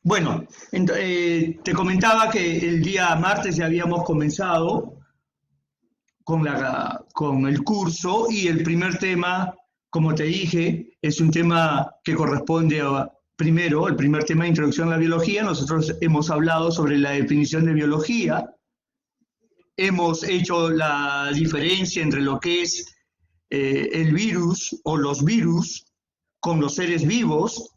Bueno, te comentaba que el día martes ya habíamos comenzado con el curso y el primer tema, como te dije, es un tema que corresponde primero, el primer tema de introducción a la biología. Nosotros hemos hablado sobre la definición de biología, hemos hecho la diferencia entre lo que es el virus o los virus con los seres vivos,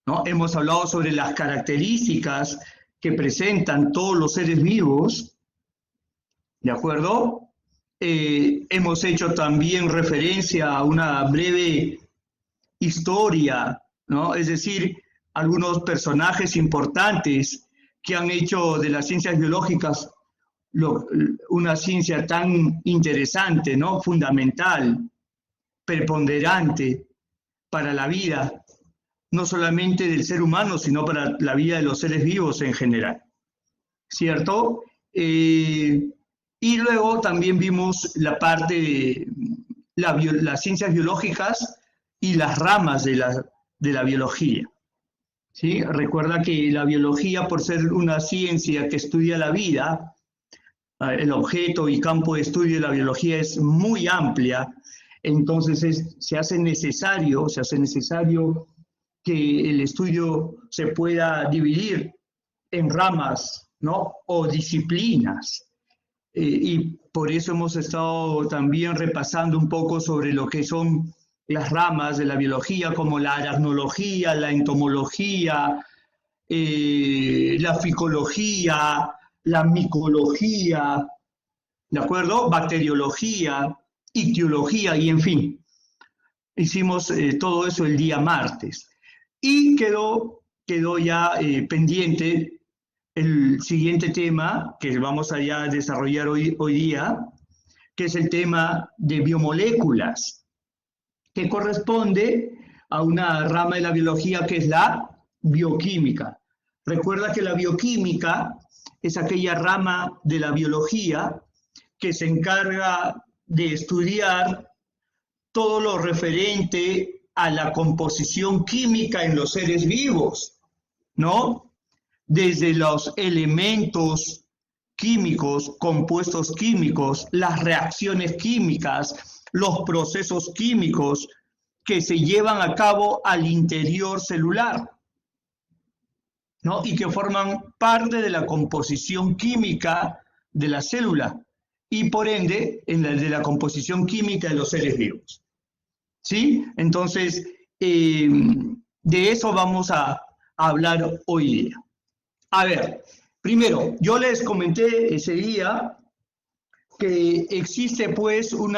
¿no? Hemos hablado sobre las características que presentan todos los seres vivos, ¿de acuerdo? Hemos hecho también referencia a una breve historia, ¿no? Es decir, algunos personajes importantes que han hecho de las ciencias biológicas una ciencia tan interesante, ¿no? Fundamental, preponderante para la vida, no solamente del ser humano, sino para la vida de los seres vivos en general, ¿cierto? Y luego también vimos la parte de las ciencias biológicas y las ramas de la biología, ¿sí? Recuerda que la biología, por ser una ciencia que estudia la vida, el objeto y campo de estudio de la biología es muy amplia, entonces se hace necesario que el estudio se pueda dividir en ramas, ¿no? O disciplinas. Y por eso hemos estado también repasando un poco sobre lo que son las ramas de la biología, como la aracnología, la entomología, la ficología, la micología, ¿de acuerdo? Bacteriología, ictiología y en fin. Hicimos todo eso el día martes. Y quedó ya pendiente el siguiente tema que vamos a ya desarrollar hoy día, que es el tema de biomoléculas, que corresponde a una rama de la biología que es la bioquímica. Recuerda que la bioquímica es aquella rama de la biología que se encarga de estudiar todo lo referente a la composición química en los seres vivos, ¿no? Desde los elementos químicos, compuestos químicos, las reacciones químicas, los procesos químicos que se llevan a cabo al interior celular, ¿no? Y que forman parte de la composición química de la célula y por ende de la composición química de los seres vivos, ¿sí? Entonces, de eso vamos a hablar hoy día. A ver, primero, yo les comenté ese día que existe pues un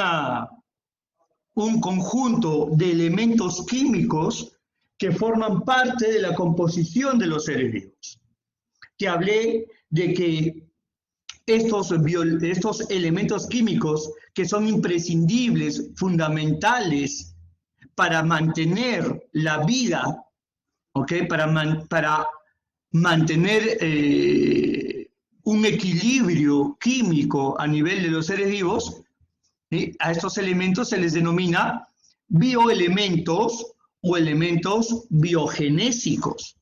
conjunto de elementos químicos que forman parte de la composición de los seres vivos. Te hablé de que estos elementos químicos que son imprescindibles, fundamentales para mantener la vida, ¿ok? Para mantener un equilibrio químico a nivel de los seres vivos, ¿sí? A estos elementos se les denomina bioelementos o elementos biogenésicos.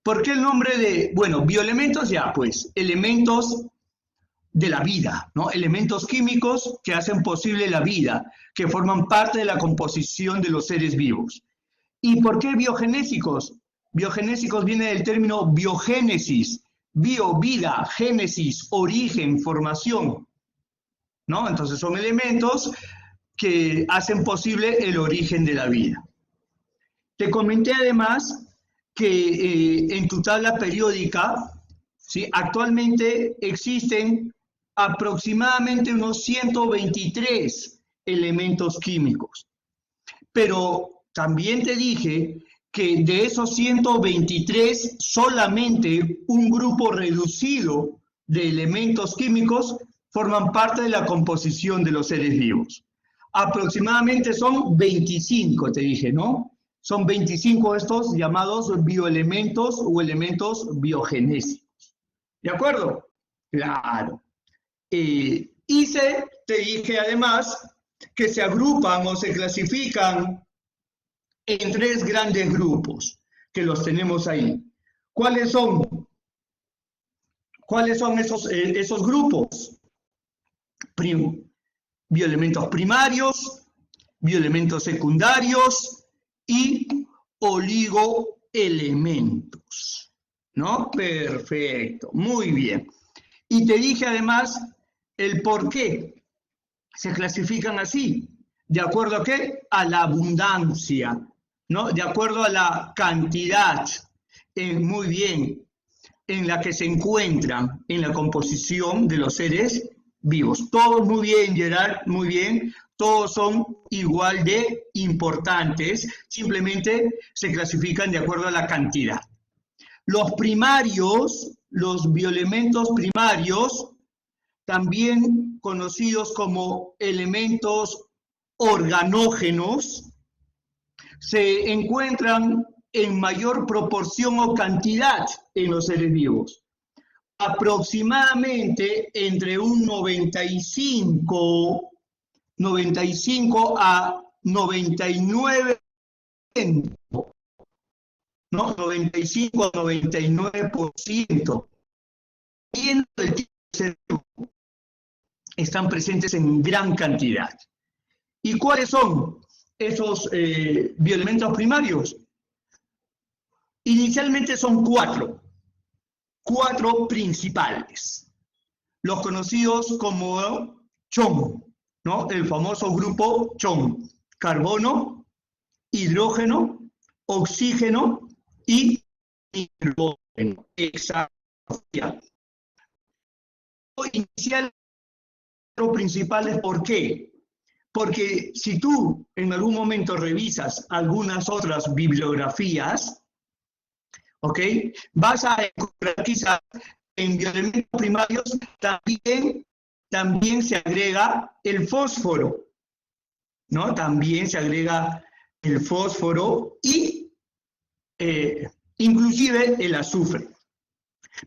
¿Por qué el nombre de, bueno, bioelementos? Ya, pues, elementos de la vida, ¿no? Elementos químicos que hacen posible la vida, que forman parte de la composición de los seres vivos. ¿Y por qué biogenésicos? Biogenésicos viene del término biogénesis, bio, vida, génesis, origen, formación, ¿no? Entonces son elementos que hacen posible el origen de la vida. Te comenté además que en tu tabla periódica, ¿sí? Actualmente existen aproximadamente unos 123 elementos químicos, pero también te dije que de esos 123, solamente un grupo reducido de elementos químicos forman parte de la composición de los seres vivos. Aproximadamente son 25, te dije, ¿no? Son 25 estos llamados bioelementos o elementos biogenésicos. ¿De acuerdo? Claro. Te dije además que se agrupan o se clasifican en tres grandes grupos, que los tenemos ahí. ¿Cuáles son esos grupos? Bioelementos primarios, bioelementos secundarios y oligoelementos, ¿no? Perfecto, muy bien. Y te dije además el por qué se clasifican así. ¿De acuerdo a qué? A la abundancia, ¿no? De acuerdo a la cantidad, muy bien, en la que se encuentran en la composición de los seres vivos. Todos muy bien, Gerard, muy bien. Todos son igual de importantes, simplemente se clasifican de acuerdo a la cantidad. Los primarios, los bioelementos primarios, también conocidos como elementos organógenos, se encuentran en mayor proporción o cantidad en los seres vivos. Aproximadamente entre un 95 a 99%, ¿no? 95 a 99%. Y están presentes en gran cantidad. ¿Y cuáles son esos bioelementos primarios? Inicialmente son cuatro principales, los conocidos como CHON, ¿no? El famoso grupo CHON: carbono, hidrógeno, oxígeno y nitrógeno. Exacto. Inicial principales, ¿por qué? Porque si tú en algún momento revisas algunas otras bibliografías, ¿ok? Vas a encontrar quizás en bioelementos primarios también se agrega el fósforo, ¿no? También se agrega el fósforo y inclusive el azufre.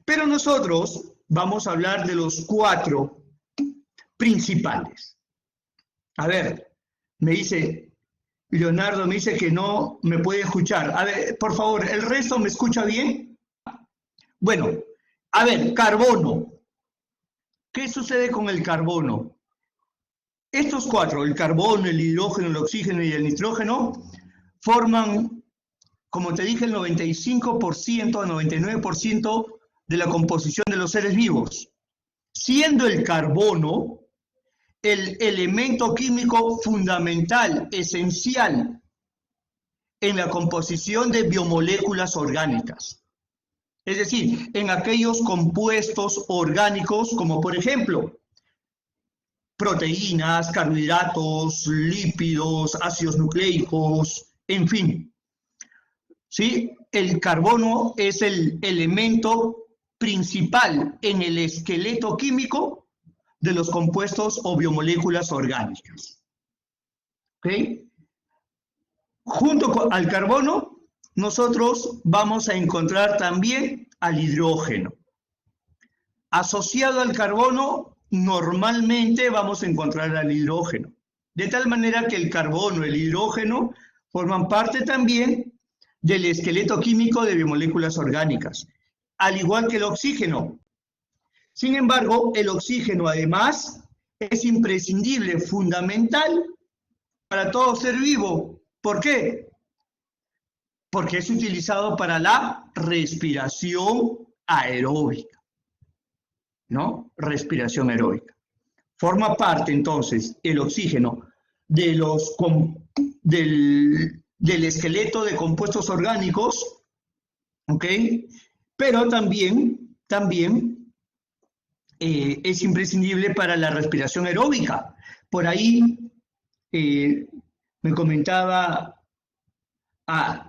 Pero nosotros vamos a hablar de los cuatro principales. A ver, me dice Leonardo, me dice que no me puede escuchar. A ver, por favor, ¿el resto me escucha bien? Bueno, a ver, carbono. ¿Qué sucede con el carbono? Estos cuatro, el carbono, el hidrógeno, el oxígeno y el nitrógeno, forman, como te dije, el 95% a 99% de la composición de los seres vivos, siendo el carbono el elemento químico fundamental, esencial, en la composición de biomoléculas orgánicas. Es decir, en aquellos compuestos orgánicos como, por ejemplo, proteínas, carbohidratos, lípidos, ácidos nucleicos, en fin. ¿Sí? El carbono es el elemento principal en el esqueleto químico de los compuestos o biomoléculas orgánicas. ¿Ok? Junto al carbono, nosotros vamos a encontrar también al hidrógeno. Asociado al carbono, normalmente vamos a encontrar al hidrógeno. De tal manera que el carbono y el hidrógeno forman parte también del esqueleto químico de biomoléculas orgánicas, al igual que el oxígeno. Sin embargo, el oxígeno además es imprescindible, fundamental para todo ser vivo. ¿Por qué? Porque es utilizado para la respiración aeróbica, ¿no? Respiración aeróbica. Forma parte entonces el oxígeno de del esqueleto de compuestos orgánicos, ¿ok? Pero también es imprescindible para la respiración aeróbica. Por ahí me comentaba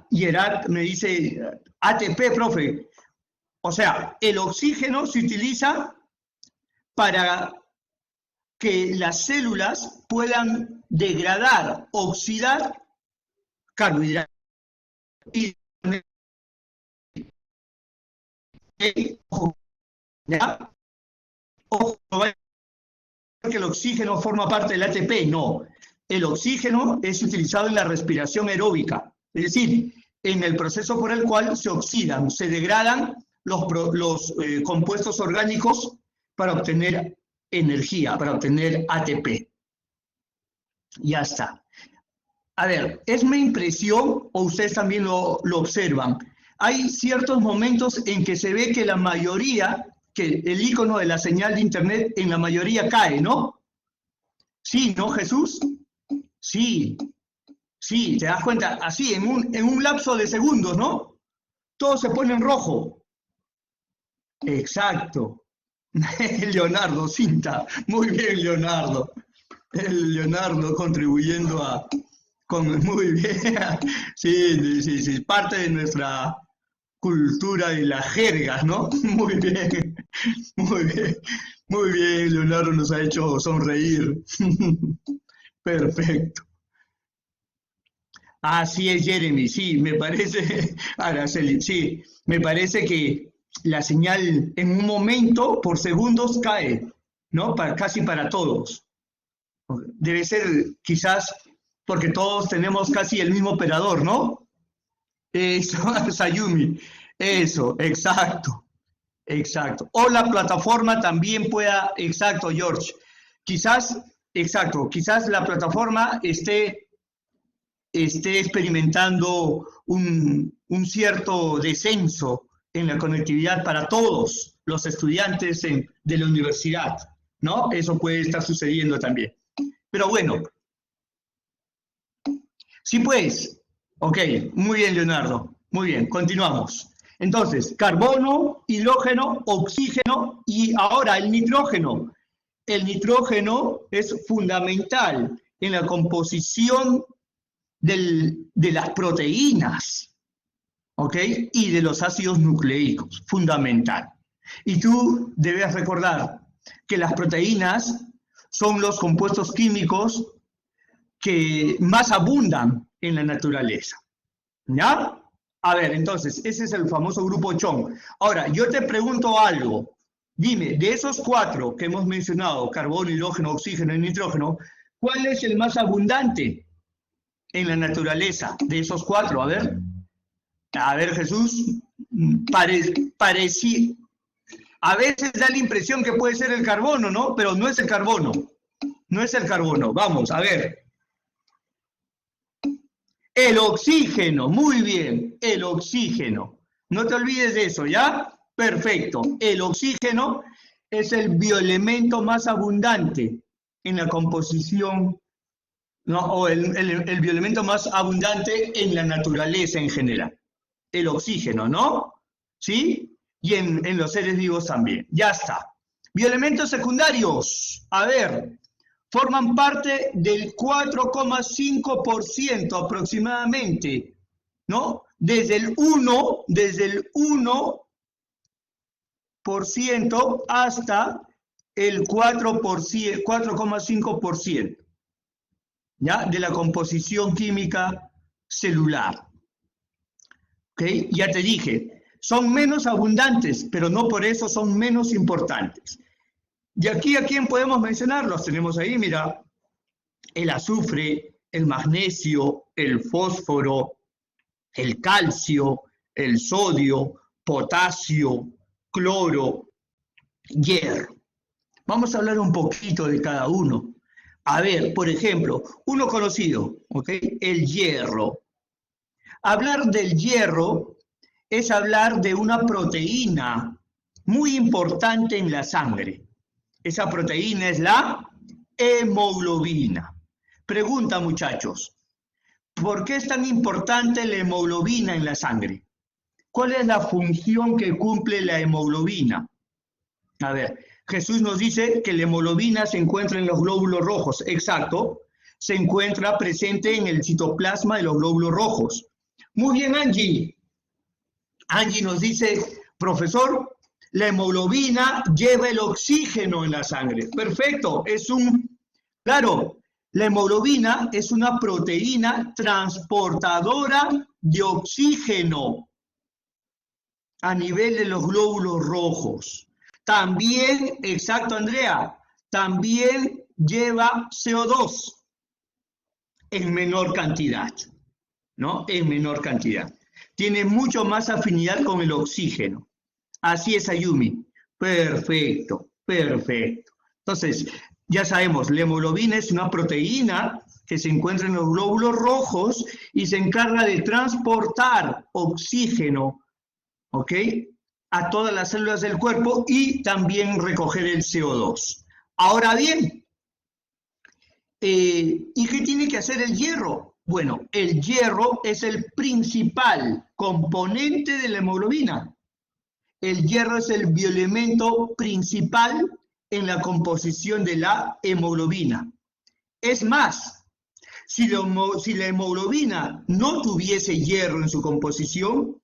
Gerard, me dice ATP, profe. O sea, el oxígeno se utiliza para que las células puedan degradar, oxidar carbohidratos. ¿Ya? Ojo, que el oxígeno forma parte del ATP, no. El oxígeno es utilizado en la respiración aeróbica, es decir, en el proceso por el cual se oxidan, se degradan los compuestos orgánicos para obtener energía, para obtener ATP. Ya está. A ver, ¿es mi impresión o ustedes también lo observan? Hay ciertos momentos en que se ve que la mayoría, que el icono de la señal de internet en la mayoría cae, ¿no? Sí, ¿no, Jesús? Sí, sí, te das cuenta, así, en un lapso de segundos, ¿no? Todo se pone en rojo. Exacto. Leonardo Cinta, muy bien, Leonardo. El Leonardo contribuyendo muy bien. Sí, sí, sí, parte de nuestra cultura y las jergas, ¿no? Muy bien, muy bien, muy bien, Leonardo nos ha hecho sonreír. Perfecto. Así es, Jeremy, sí, me parece, Araceli, sí, me parece que la señal en un momento, por segundos, cae, ¿no? Casi para todos. Debe ser quizás porque todos tenemos casi el mismo operador, ¿no? Eso, Sayumi, eso, exacto, exacto. O la plataforma también pueda, exacto, George, quizás, exacto, quizás la plataforma esté experimentando un cierto descenso en la conectividad para todos los estudiantes de la universidad, ¿no? Eso puede estar sucediendo también. Pero bueno, sí pues, ok, muy bien, Leonardo, muy bien, continuamos. Entonces, carbono, hidrógeno, oxígeno y ahora el nitrógeno. El nitrógeno es fundamental en la composición de las proteínas, ¿ok? Y de los ácidos nucleicos, fundamental. Y tú debes recordar que las proteínas son los compuestos químicos que más abundan en la naturaleza, ¿ya? A ver, entonces, ese es el famoso grupo Chong. Ahora, yo te pregunto algo. Dime, de esos cuatro que hemos mencionado, carbono, hidrógeno, oxígeno y nitrógeno, ¿cuál es el más abundante en la naturaleza de esos cuatro? A ver, Jesús, a veces da la impresión que puede ser el carbono, ¿no? Pero no es el carbono, no es el carbono. Vamos, a ver. El oxígeno, muy bien, el oxígeno. No te olvides de eso, ¿ya? Perfecto. El oxígeno es el bioelemento más abundante en la composición, ¿no? O el bioelemento más abundante en la naturaleza en general. El oxígeno, ¿no? ¿Sí? Y en los seres vivos también. Ya está. Bioelementos secundarios. A ver, forman parte del 4,5% aproximadamente, ¿no? Desde el 1% hasta el 4,5%, ¿ya? De la composición química celular. ¿Ok? Ya te dije, son menos abundantes, pero no por eso son menos importantes. De aquí a quién podemos mencionar, los tenemos ahí, mira, el azufre, el magnesio, el fósforo, el calcio, el sodio, potasio, cloro, hierro. Vamos a hablar un poquito de cada uno. A ver, por ejemplo, uno conocido, ¿ok? El hierro. Hablar del hierro es hablar de una proteína muy importante en la sangre. Esa proteína es la hemoglobina. Pregunta, muchachos, ¿por qué es tan importante la hemoglobina en la sangre? ¿Cuál es la función que cumple la hemoglobina? A ver, Jesús nos dice que la hemoglobina se encuentra en los glóbulos rojos. Exacto, se encuentra presente en el citoplasma de los glóbulos rojos. Muy bien, Angie. Angie nos dice, profesor, la hemoglobina lleva el oxígeno en la sangre. Perfecto, claro, la hemoglobina es una proteína transportadora de oxígeno a nivel de los glóbulos rojos. También, exacto, Andrea, también lleva CO2 en menor cantidad, ¿no? En menor cantidad. Tiene mucho más afinidad con el oxígeno. Así es, Ayumi. Perfecto, perfecto. Entonces, ya sabemos, la hemoglobina es una proteína que se encuentra en los glóbulos rojos y se encarga de transportar oxígeno, ¿ok?, a todas las células del cuerpo y también recoger el CO2. Ahora bien, ¿y qué tiene que hacer el hierro? Bueno, el hierro es el principal componente de la hemoglobina. El hierro es el bioelemento principal en la composición de la hemoglobina. Es más, si la hemoglobina no tuviese hierro en su composición,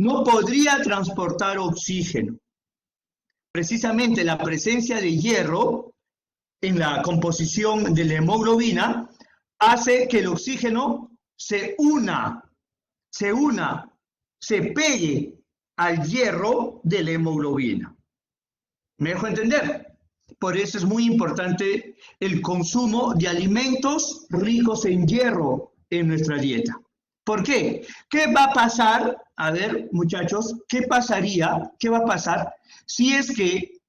no podría transportar oxígeno. Precisamente la presencia de hierro en la composición de la hemoglobina hace que el oxígeno se pegue al hierro de la hemoglobina. ¿Me dejo entender? Por eso es muy importante el consumo de alimentos ricos en hierro en nuestra dieta. ¿Por qué? ¿Qué va a pasar? A ver, muchachos, ¿qué va a pasar si es que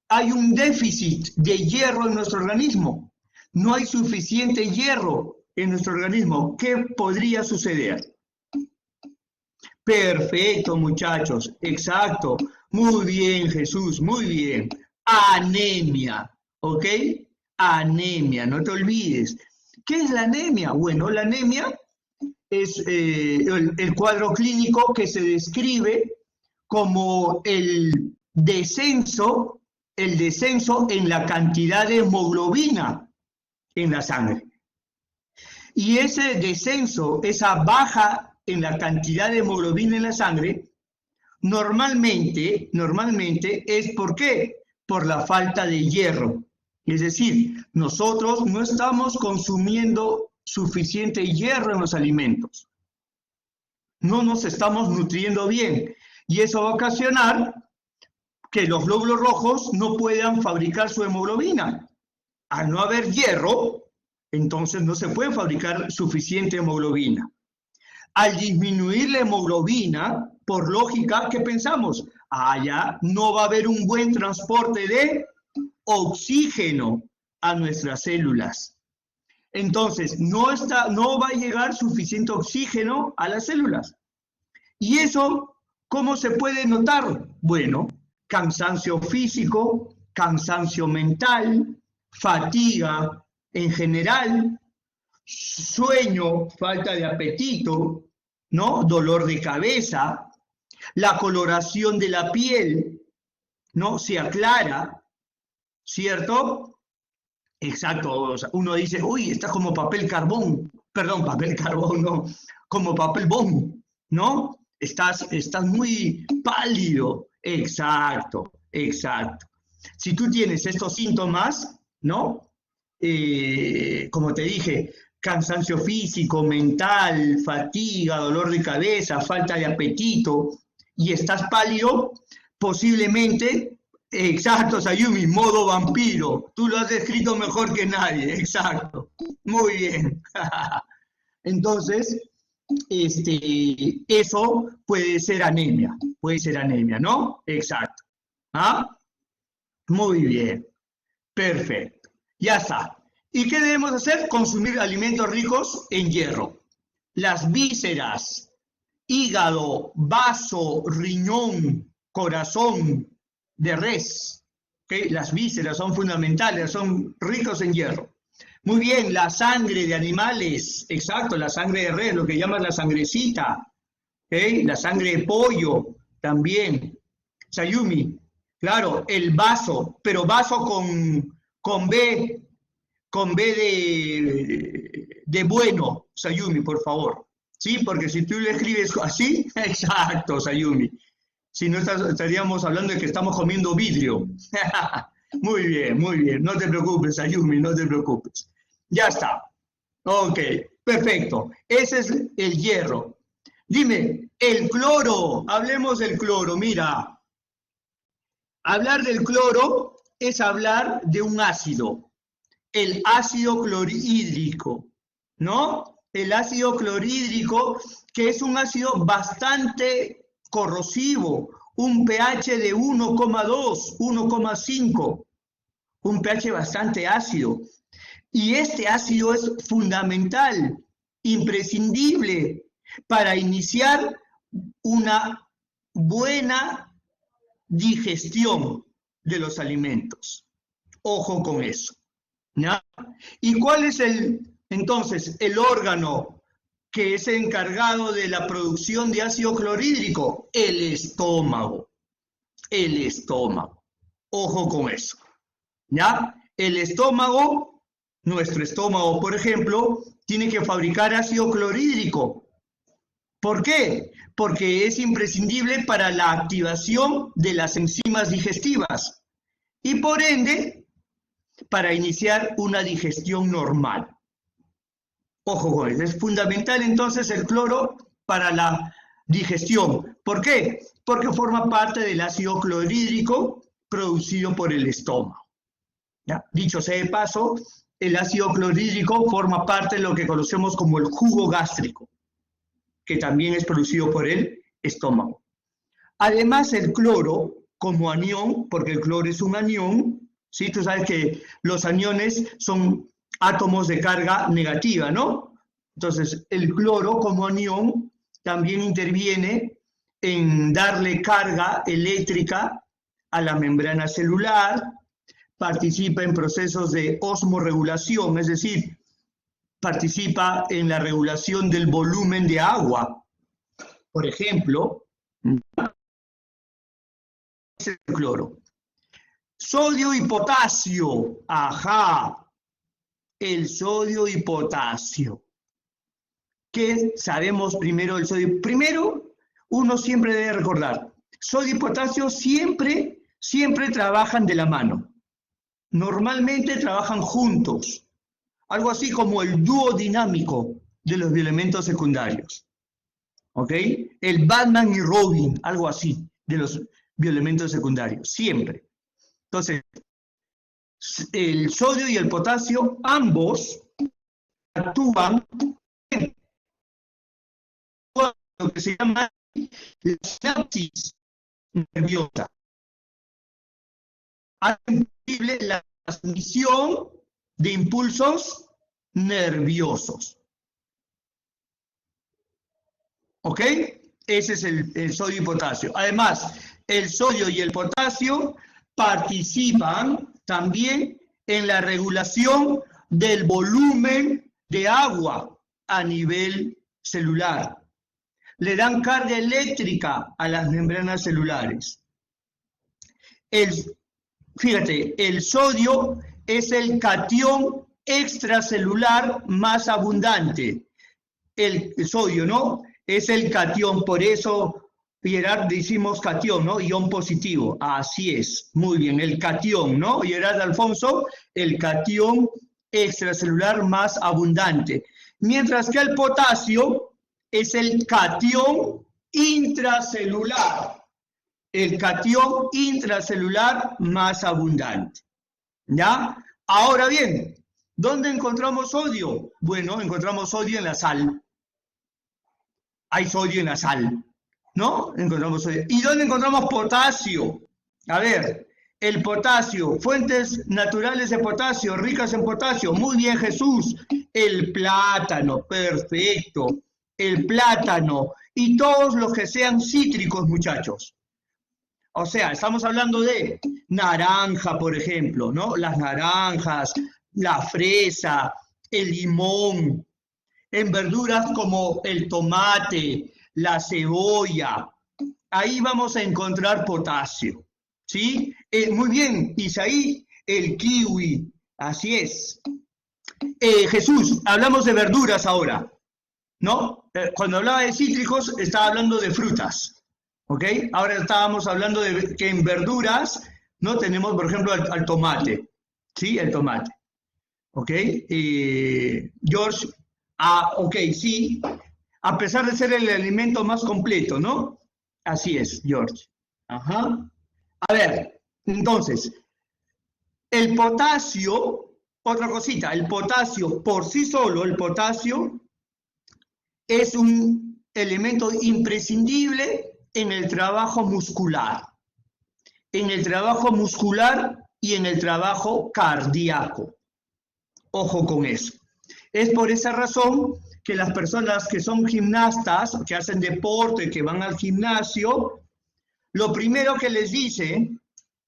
hay un déficit de hierro en nuestro organismo? No hay suficiente hierro en nuestro organismo. ¿Qué podría suceder? Perfecto, muchachos, exacto. Muy bien, Jesús, muy bien. Anemia, ¿ok? Anemia, no te olvides. ¿Qué es la anemia? Bueno, la anemia es el cuadro clínico que se describe como el descenso en la cantidad de hemoglobina en la sangre. Y ese descenso, esa baja en la cantidad de hemoglobina en la sangre, normalmente es ¿por qué? Por la falta de hierro. Es decir, nosotros no estamos consumiendo suficiente hierro en los alimentos. No nos estamos nutriendo bien. Y eso va a ocasionar que los glóbulos rojos no puedan fabricar su hemoglobina. Al no haber hierro, entonces no se puede fabricar suficiente hemoglobina. Al disminuir la hemoglobina, por lógica, ¿qué pensamos? Ya no va a haber un buen transporte de oxígeno a nuestras células. Entonces, no va a llegar suficiente oxígeno a las células. ¿Y eso cómo se puede notar? Bueno, cansancio físico, cansancio mental, fatiga en general, sueño, falta de apetito, ¿no? Dolor de cabeza, la coloración de la piel, ¿no? Se aclara, ¿cierto? Exacto, o sea, uno dice, uy, está como papel carbón, perdón, papel carbón, no, como papel bond, ¿no? Estás muy pálido, exacto, exacto. Si tú tienes estos síntomas, ¿no? Como te dije, cansancio físico, mental, fatiga, dolor de cabeza, falta de apetito, y estás pálido, posiblemente, exacto, Sayumi, modo vampiro. Tú lo has descrito mejor que nadie, exacto. Muy bien. Entonces, eso puede ser anemia, ¿no? Exacto. ¿Ah? Muy bien, perfecto. Ya está. ¿Y qué debemos hacer? Consumir alimentos ricos en hierro. Las vísceras, hígado, vaso, riñón, corazón de res. ¿Okay? Las vísceras son fundamentales, son ricos en hierro. Muy bien, la sangre de animales, exacto, la sangre de res, lo que llaman la sangrecita. ¿Okay? La sangre de pollo también. Sayumi, claro, el vaso, pero vaso con B de bueno, Sayumi, por favor. ¿Sí? Porque si tú le escribes así, exacto, Sayumi. Si no estaríamos hablando de que estamos comiendo vidrio. Muy bien. No te preocupes, Sayumi, no te preocupes. Ya está. Ok, perfecto. Ese es el hierro. Dime, el cloro. Hablemos del cloro. Mira, hablar del cloro es hablar de un ácido. El ácido clorhídrico, ¿no? el ácido clorhídrico, que es un ácido bastante corrosivo, un pH de 1,2, 1,5, un pH bastante ácido. Y este ácido es fundamental, imprescindible para iniciar una buena digestión de los alimentos. Ojo con eso, ¿no? ¿Y cuál es entonces el órgano que es encargado de la producción de ácido clorhídrico? El estómago. El estómago. Ojo con eso, ¿ya? El estómago, nuestro estómago, por ejemplo, tiene que fabricar ácido clorhídrico. ¿Por qué? Porque es imprescindible para la activación de las enzimas digestivas y por ende para iniciar una digestión normal. Ojo con eso, es fundamental entonces el cloro para la digestión. ¿Por qué? Porque forma parte del ácido clorhídrico producido por el estómago. ¿Ya? Dicho sea de paso, el ácido clorhídrico forma parte de lo que conocemos como el jugo gástrico, que también es producido por el estómago. Además, el cloro como anión, porque el cloro es un anión, ¿sí? Tú sabes que los aniones son átomos de carga negativa, ¿no? Entonces, el cloro como anión también interviene en darle carga eléctrica a la membrana celular, participa en procesos de osmorregulación, es decir, participa en la regulación del volumen de agua. Por ejemplo, es el cloro. Sodio y potasio, ajá, el sodio y potasio. ¿Qué sabemos primero del sodio? Primero, uno siempre debe recordar, sodio y potasio siempre trabajan de la mano. Normalmente trabajan juntos, algo así como el dúo dinámico de los bioelementos secundarios. ¿Ok? El Batman y Robin, algo así, de los bioelementos secundarios, siempre. Entonces, el sodio y el potasio, ambos actúan en lo que se llama la sinapsis nerviosa. Hace posible la transmisión de impulsos nerviosos. ¿Ok? Ese es el sodio y potasio. Además, el sodio y el potasio participan también en la regulación del volumen de agua a nivel celular. Le dan carga eléctrica a las membranas celulares. Fíjate, el sodio es el catión extracelular más abundante. El sodio, ¿no? Es el catión, por eso, Gerard, decimos catión, ¿no? Ion positivo, así es, muy bien, el catión, ¿no? Gerard Alfonso, el catión extracelular más abundante. Mientras que el potasio es el catión intracelular, el catión intracelular más abundante, ¿ya? Ahora bien, ¿dónde encontramos sodio? Bueno, encontramos sodio en la sal. Hay sodio en la sal, ¿no? Encontramos sodio. ¿Y dónde encontramos potasio? A ver, el potasio, fuentes naturales de potasio, ricas en potasio. Muy bien, Jesús. El plátano, perfecto. El plátano y todos los que sean cítricos, muchachos. O sea, estamos hablando de naranja, por ejemplo, ¿no? Las naranjas, la fresa, el limón. En verduras como el tomate, la cebolla, ahí vamos a encontrar potasio, ¿sí? Muy bien, Isaí, el kiwi, así es. Jesús, hablamos de verduras ahora, ¿no? Cuando hablaba de cítricos, estaba hablando de frutas, ¿ok? Ahora estábamos hablando de que en verduras, ¿no? Tenemos, por ejemplo, al tomate, ¿sí? El tomate, ¿ok? George... ok, sí, a pesar de ser el alimento más completo, ¿no? Así es, George. Ajá. A ver, entonces, el potasio, otra cosita, el potasio por sí solo, el potasio es un elemento imprescindible en el trabajo muscular. En el trabajo muscular y en el trabajo cardíaco. Ojo con eso. Es por esa razón que las personas que son gimnastas, que hacen deporte, que van al gimnasio, lo primero que les dicen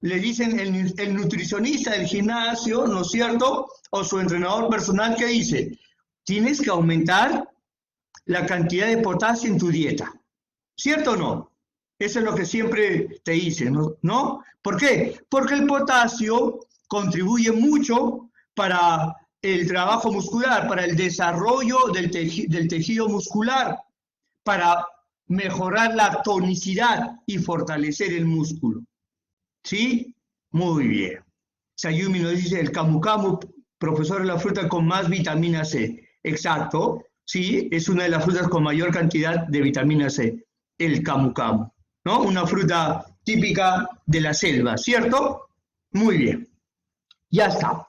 el nutricionista del gimnasio, ¿no es cierto? O su entrenador personal, que dice, tienes que aumentar la cantidad de potasio en tu dieta. ¿Cierto o no? Eso es lo que siempre te dicen, ¿no? ¿Por qué? Porque el potasio contribuye mucho para el trabajo muscular, para el desarrollo del tejido muscular, para mejorar la tonicidad y fortalecer el músculo. ¿Sí? Muy bien. Sayumi nos dice, el camu camu, profesor, es la fruta con más vitamina C. Exacto, sí, es una de las frutas con mayor cantidad de vitamina C, el camu camu, ¿no? Una fruta típica de la selva, ¿cierto? Muy bien. Ya está.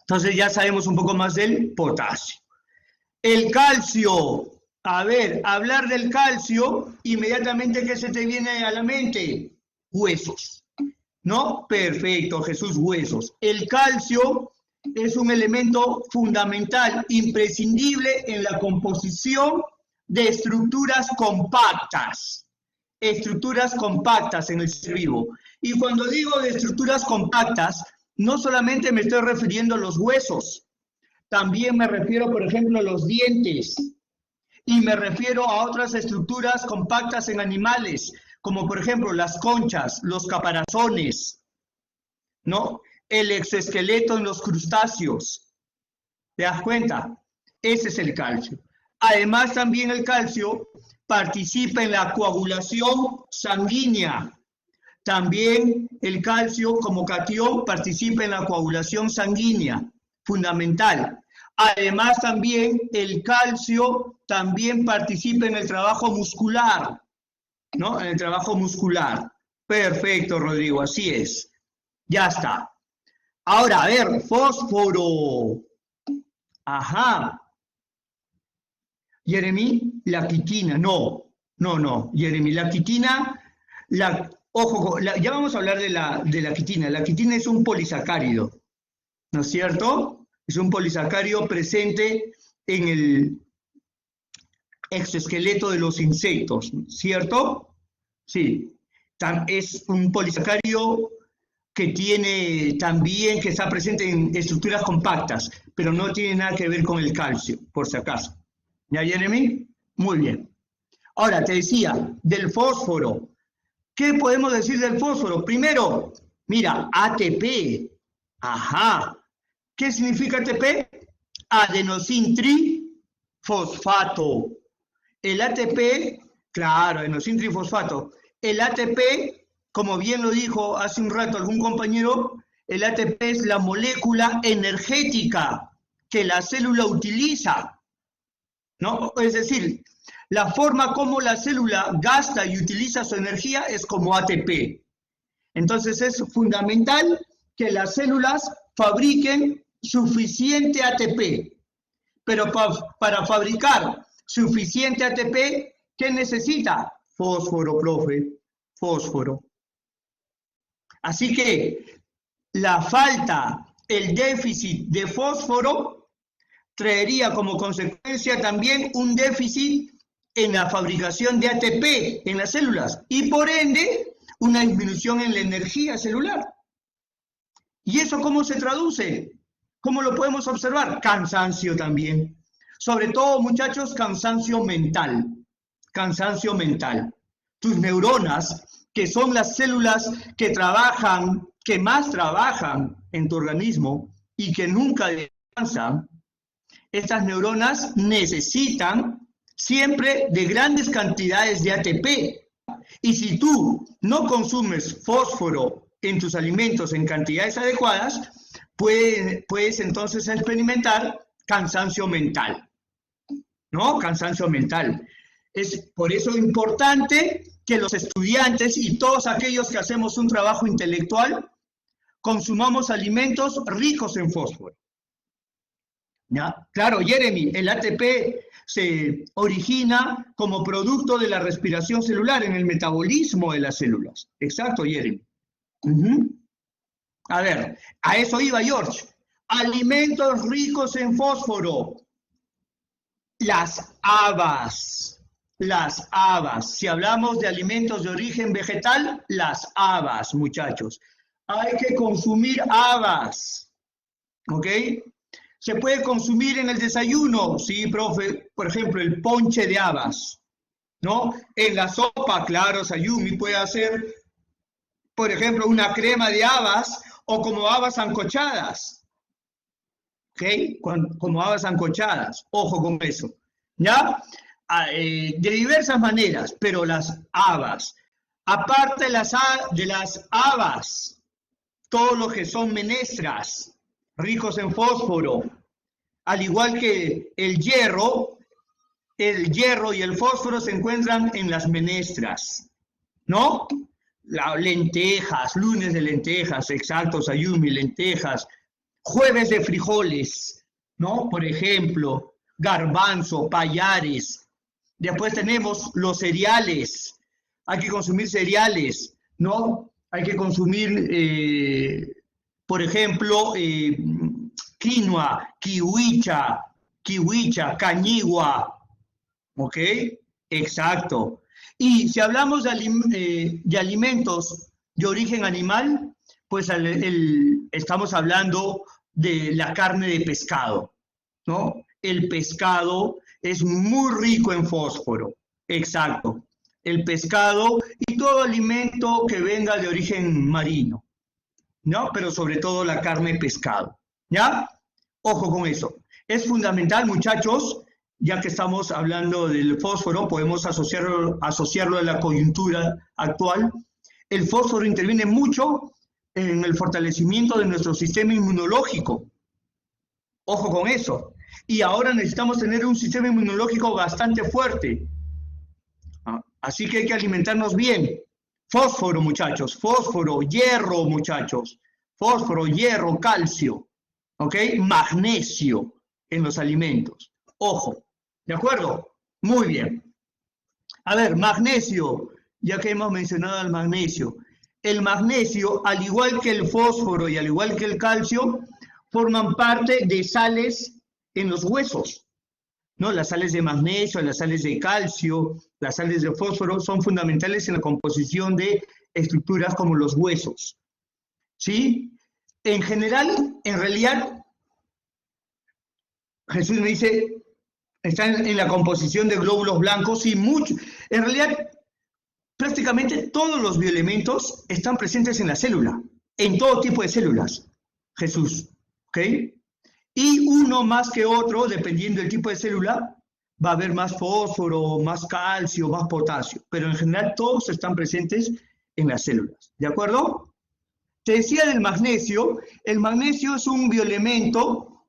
Entonces ya sabemos un poco más del potasio. El calcio. A ver, hablar del calcio, inmediatamente, ¿qué se te viene a la mente? Huesos, ¿no? Perfecto, Jesús, huesos. El calcio es un elemento fundamental, imprescindible en la composición de estructuras compactas en el ser vivo. Y cuando digo de estructuras compactas, no solamente me estoy refiriendo a los huesos, también me refiero, por ejemplo, a los dientes, y me refiero a otras estructuras compactas en animales, como por ejemplo las conchas, los caparazones, ¿no? El exoesqueleto en los crustáceos. ¿Te das cuenta? Ese es el calcio. Además, también el calcio participa en la coagulación sanguínea. También el calcio como catión participa en la coagulación sanguínea, fundamental. Además, también el calcio también participa en el trabajo muscular, ¿no? En el trabajo muscular. Perfecto, Rodrigo, así es. Ya está. Ahora, a ver, fósforo. Ajá. Jeremy, la quitina. No, Jeremy, la quitina, ojo, ya vamos a hablar de la quitina. La quitina es un polisacárido, ¿no es cierto? Es un polisacárido presente en el exoesqueleto de los insectos, ¿cierto? Sí. Es un polisacárido que tiene también, que está presente en estructuras compactas, pero no tiene nada que ver con el calcio, por si acaso. ¿Ya, Jeremy? Muy bien. Ahora, te decía, del fósforo. ¿Qué podemos decir del fósforo? Primero, mira, ATP. Ajá. ¿Qué significa ATP? Adenosín trifosfato. El ATP, claro, adenosín trifosfato. El ATP, como bien lo dijo hace un rato algún compañero, el ATP es la molécula energética que la célula utiliza, ¿no? Es decir, la forma como la célula gasta y utiliza su energía es como ATP. Entonces es fundamental que las células fabriquen suficiente ATP. Pero para fabricar suficiente ATP, ¿qué necesita? Fósforo, profe, fósforo. Así que la falta, el déficit de fósforo traería como consecuencia también un déficit en la fabricación de ATP en las células y por ende una disminución en la energía celular. ¿Y eso cómo se traduce? ¿Cómo lo podemos observar? Cansancio también. Sobre todo, muchachos, cansancio mental. Cansancio mental. Tus neuronas, que son las células que trabajan, que más trabajan en tu organismo y que nunca descansan, estas neuronas necesitan siempre de grandes cantidades de ATP. Y si tú no consumes fósforo en tus alimentos en cantidades adecuadas, puedes entonces experimentar cansancio mental, ¿no? Cansancio mental. Es por eso importante que los estudiantes y todos aquellos que hacemos un trabajo intelectual consumamos alimentos ricos en fósforo. ¿Ya? Claro, Jeremy, el ATP se origina como producto de la respiración celular en el metabolismo de las células. Exacto, Jeremy. A ver, a eso iba George. Alimentos ricos en fósforo. Las habas. Las habas. Si hablamos de alimentos de origen vegetal, las habas, muchachos. Hay que consumir habas. ¿Ok? ¿Se puede consumir en el desayuno? Sí, profe. Por ejemplo, el ponche de habas, ¿no? En la sopa, claro, Sayumi puede hacer, por ejemplo, una crema de habas o como habas ancochadas. ¿Ok? Como habas ancochadas. Ojo con eso. ¿Ya? De diversas maneras, pero las habas. Aparte de las habas, todo lo que son menestras, ricos en fósforo, al igual que el hierro y el fósforo se encuentran en las menestras, ¿no? Lentejas, lunes de lentejas, exacto, Sayumi, lentejas, jueves de frijoles, ¿no? Por ejemplo, garbanzo, payares. Después tenemos los cereales, hay que consumir cereales, ¿no? Hay que consumir, por ejemplo, quinoa, kiwicha, cañigua, ¿ok? Exacto. Y si hablamos de alimentos de origen animal, pues estamos hablando de la carne de pescado, ¿no? El pescado es muy rico en fósforo, exacto. El pescado y todo alimento que venga de origen marino, ¿no? Pero sobre todo la carne de pescado, ¿ya? Ojo con eso. Es fundamental, muchachos, ya que estamos hablando del fósforo, podemos asociarlo a la coyuntura actual. El fósforo interviene mucho en el fortalecimiento de nuestro sistema inmunológico. Ojo con eso. Y ahora necesitamos tener un sistema inmunológico bastante fuerte. Así que hay que alimentarnos bien. Fósforo, muchachos. Fósforo, hierro, muchachos. Fósforo, hierro, calcio. ¿Ok? Magnesio en los alimentos. Ojo. ¿De acuerdo? Muy bien. A ver, magnesio. Ya que hemos mencionado al magnesio. El magnesio, al igual que el fósforo y al igual que el calcio, forman parte de sales en los huesos, ¿no? Las sales de magnesio, las sales de calcio, las sales de fósforo son fundamentales en la composición de estructuras como los huesos, ¿sí? En general, en realidad, Jesús me dice, están en la composición de glóbulos blancos y mucho. En realidad, prácticamente todos los bioelementos están presentes en la célula, en todo tipo de células, Jesús, ¿ok? Y uno más que otro, dependiendo del tipo de célula, va a haber más fósforo, más calcio, más potasio, pero en general todos están presentes en las células, ¿de acuerdo? Te decía del magnesio. El magnesio es un bioelemento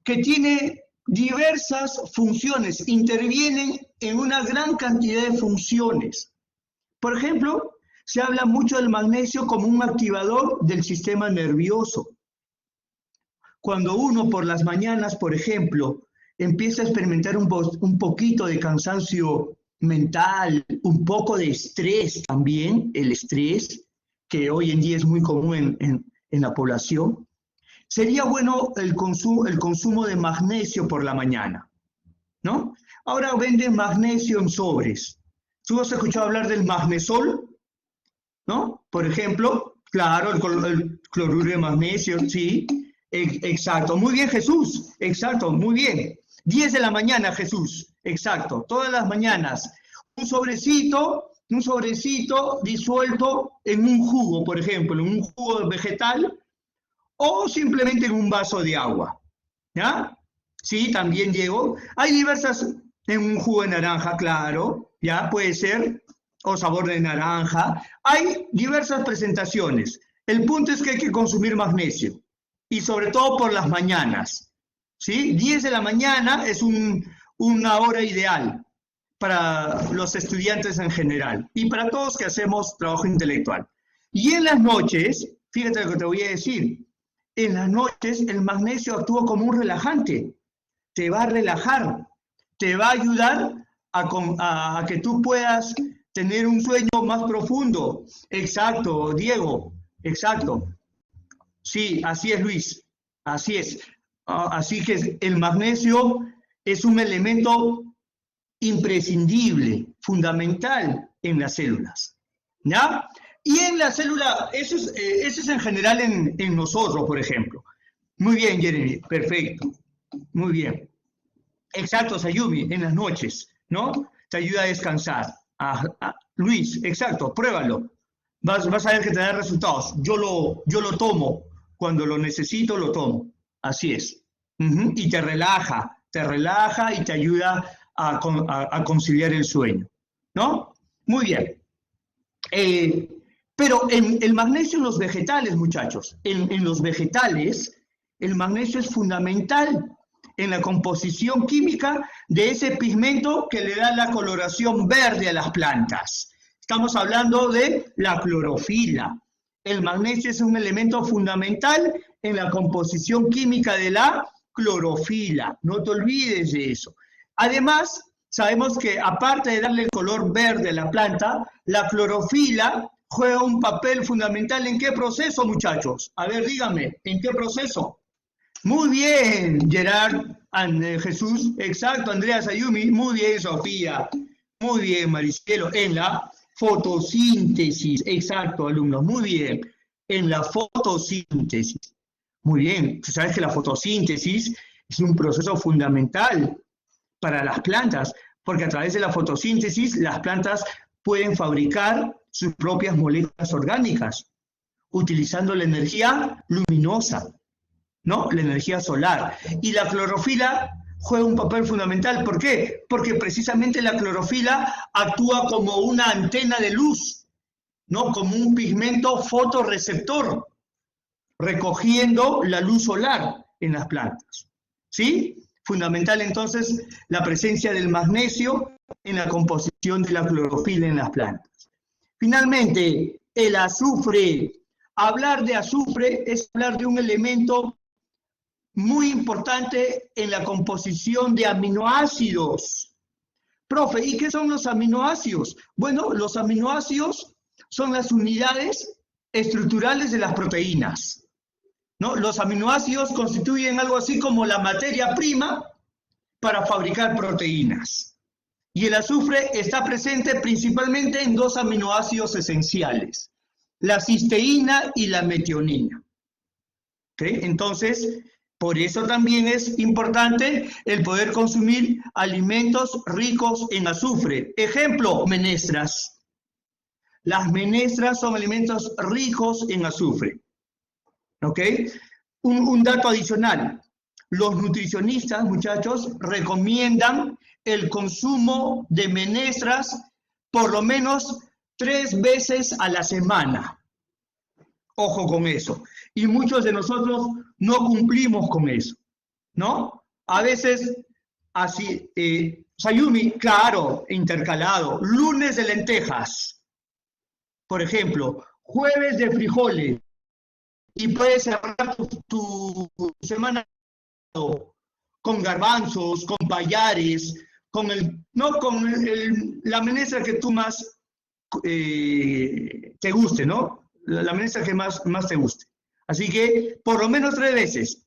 que tiene diversas funciones, intervienen en una gran cantidad de funciones. Por ejemplo, se habla mucho del magnesio como un activador del sistema nervioso. Cuando uno por las mañanas, por ejemplo, empieza a experimentar un poquito de cansancio mental, un poco de estrés también, el estrés, que hoy en día es muy común en la población, sería bueno el consumo de magnesio por la mañana, ¿no? Ahora venden magnesio en sobres. ¿Tú has escuchado hablar del magnesol? ¿No? Por ejemplo, claro, el cloruro de magnesio, sí. Exacto, muy bien, Jesús, exacto, muy bien. 10 de la mañana, Jesús, exacto, todas las mañanas. Un sobrecito disuelto en un jugo, por ejemplo, en un jugo vegetal o simplemente en un vaso de agua, ¿ya? Sí, también llego. Hay diversas, en un jugo de naranja, claro, ya puede ser, o sabor de naranja. Hay diversas presentaciones. El punto es que hay que consumir magnesio. Y sobre todo por las mañanas, ¿sí? 10 de la mañana es una hora ideal para los estudiantes en general y para todos que hacemos trabajo intelectual. Y en las noches, fíjate lo que te voy a decir, en las noches el magnesio actúa como un relajante. te va a relajar, te va a ayudar a que tú puedas tener un sueño más profundo. Exacto, Diego, exacto. Sí, así es, Luis, así es. Así que el magnesio es un elemento imprescindible, fundamental en las células, ¿ya? Y en la célula, eso es en general en nosotros, por ejemplo. Muy bien, Jeremy, perfecto, muy bien. Exacto, Sayumi, en las noches, ¿no? Te ayuda a descansar. Luis, exacto, pruébalo. Vas a ver que te da resultados. Yo lo tomo. Cuando lo necesito, lo tomo. Así es. Y te relaja y te ayuda a conciliar el sueño, ¿no? Muy bien. Pero el magnesio en los vegetales, muchachos, en los vegetales, el magnesio es fundamental en la composición química de ese pigmento que le da la coloración verde a las plantas. Estamos hablando de la clorofila. El magnesio es un elemento fundamental en la composición química de la clorofila. No te olvides de eso. Además, sabemos que aparte de darle el color verde a la planta, la clorofila juega un papel fundamental. ¿En qué proceso, muchachos? A ver, díganme, ¿en qué proceso? Muy bien, Gerard, Jesús, exacto, Andrea Sayumi, muy bien, Sofía, muy bien, Maricielo, en la fotosíntesis, exacto, alumnos, muy bien, en la fotosíntesis. Muy bien, tú sabes que la fotosíntesis es un proceso fundamental para las plantas, porque a través de la fotosíntesis las plantas pueden fabricar sus propias moléculas orgánicas, utilizando la energía luminosa, ¿no? La energía solar. Y la clorofila juega un papel fundamental. ¿Por qué? Porque precisamente la clorofila actúa como una antena de luz, ¿no? Como un pigmento fotorreceptor, recogiendo la luz solar en las plantas. ¿Sí? Fundamental entonces la presencia del magnesio en la composición de la clorofila en las plantas. Finalmente, el azufre. Hablar de azufre es hablar de un elemento muy importante en la composición de aminoácidos. Profe, ¿y qué son los aminoácidos? Bueno, los aminoácidos son las unidades estructurales de las proteínas, ¿no? Los aminoácidos constituyen algo así como la materia prima para fabricar proteínas. Y el azufre está presente principalmente en dos aminoácidos esenciales, la cisteína y la metionina. ¿Okay? Entonces, por eso también es importante el poder consumir alimentos ricos en azufre. Ejemplo, menestras. Las menestras son alimentos ricos en azufre. ¿Ok? Un dato adicional. Los nutricionistas, muchachos, recomiendan el consumo de menestras por lo menos 3 veces a la semana. Ojo con eso. Y muchos de nosotros no cumplimos con eso, ¿no? A veces, así, Sayumi, claro, intercalado. Lunes de lentejas, por ejemplo. Jueves de frijoles. Y puedes cerrar tu semana con garbanzos, con payares, con la menestra que tú más te guste, ¿no? La menestra que más te guste. Así que por lo menos 3 veces.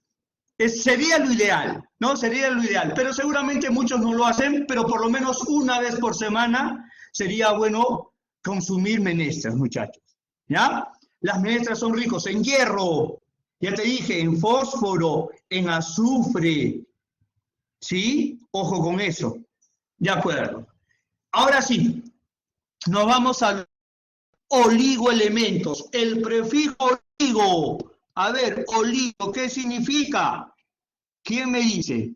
Sería lo ideal, ¿no? Sería lo ideal. Pero seguramente muchos no lo hacen, pero por lo menos una vez por semana sería bueno consumir menestras, muchachos. ¿Ya? Las menestras son ricos en hierro, ya te dije, en fósforo, en azufre. ¿Sí? Ojo con eso. De acuerdo. Ahora sí, nos vamos a oligoelementos. El prefijo oligo. A ver, oligo, ¿qué significa? ¿Quién me dice?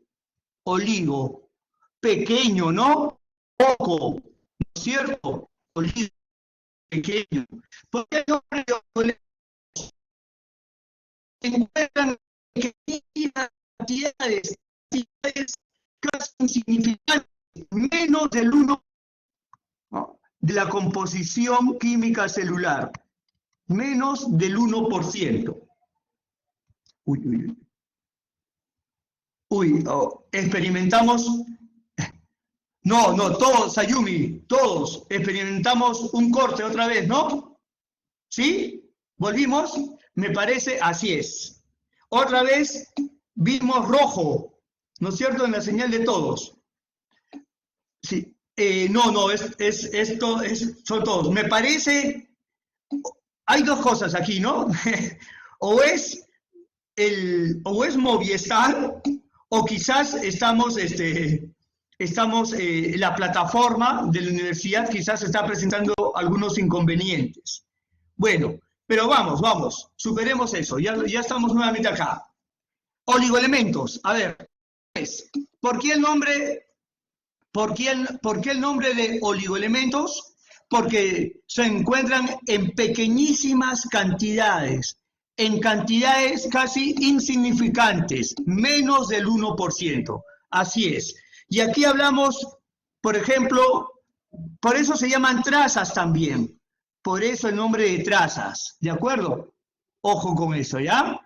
Oligo. Pequeño, ¿no? Poco, ¿no es cierto? Oligo, pequeño. ¿Por qué no se encuentran pequeñas cantidades casi insignificantes, menos del 1%, ¿no?, de la composición química celular, menos del 1%. experimentamos, no, todos, Sayumi, todos experimentamos un corte otra vez, ¿no? ¿Sí? ¿Volvimos? Me parece, así es. Otra vez vimos rojo, ¿no es cierto? En la señal de todos. Sí. Son todos. Me parece, hay dos cosas aquí, ¿no? o es Movistar, o quizás la plataforma de la universidad quizás está presentando algunos inconvenientes. Bueno, pero vamos, superemos eso, ya estamos nuevamente acá. Oligoelementos, a ver, ¿por qué el nombre de oligoelementos? Porque se encuentran en pequeñísimas cantidades, en cantidades casi insignificantes, menos del 1%. Así es. Y aquí hablamos, por ejemplo, por eso se llaman trazas también. Por eso el nombre de trazas, ¿de acuerdo? Ojo con eso, ¿ya?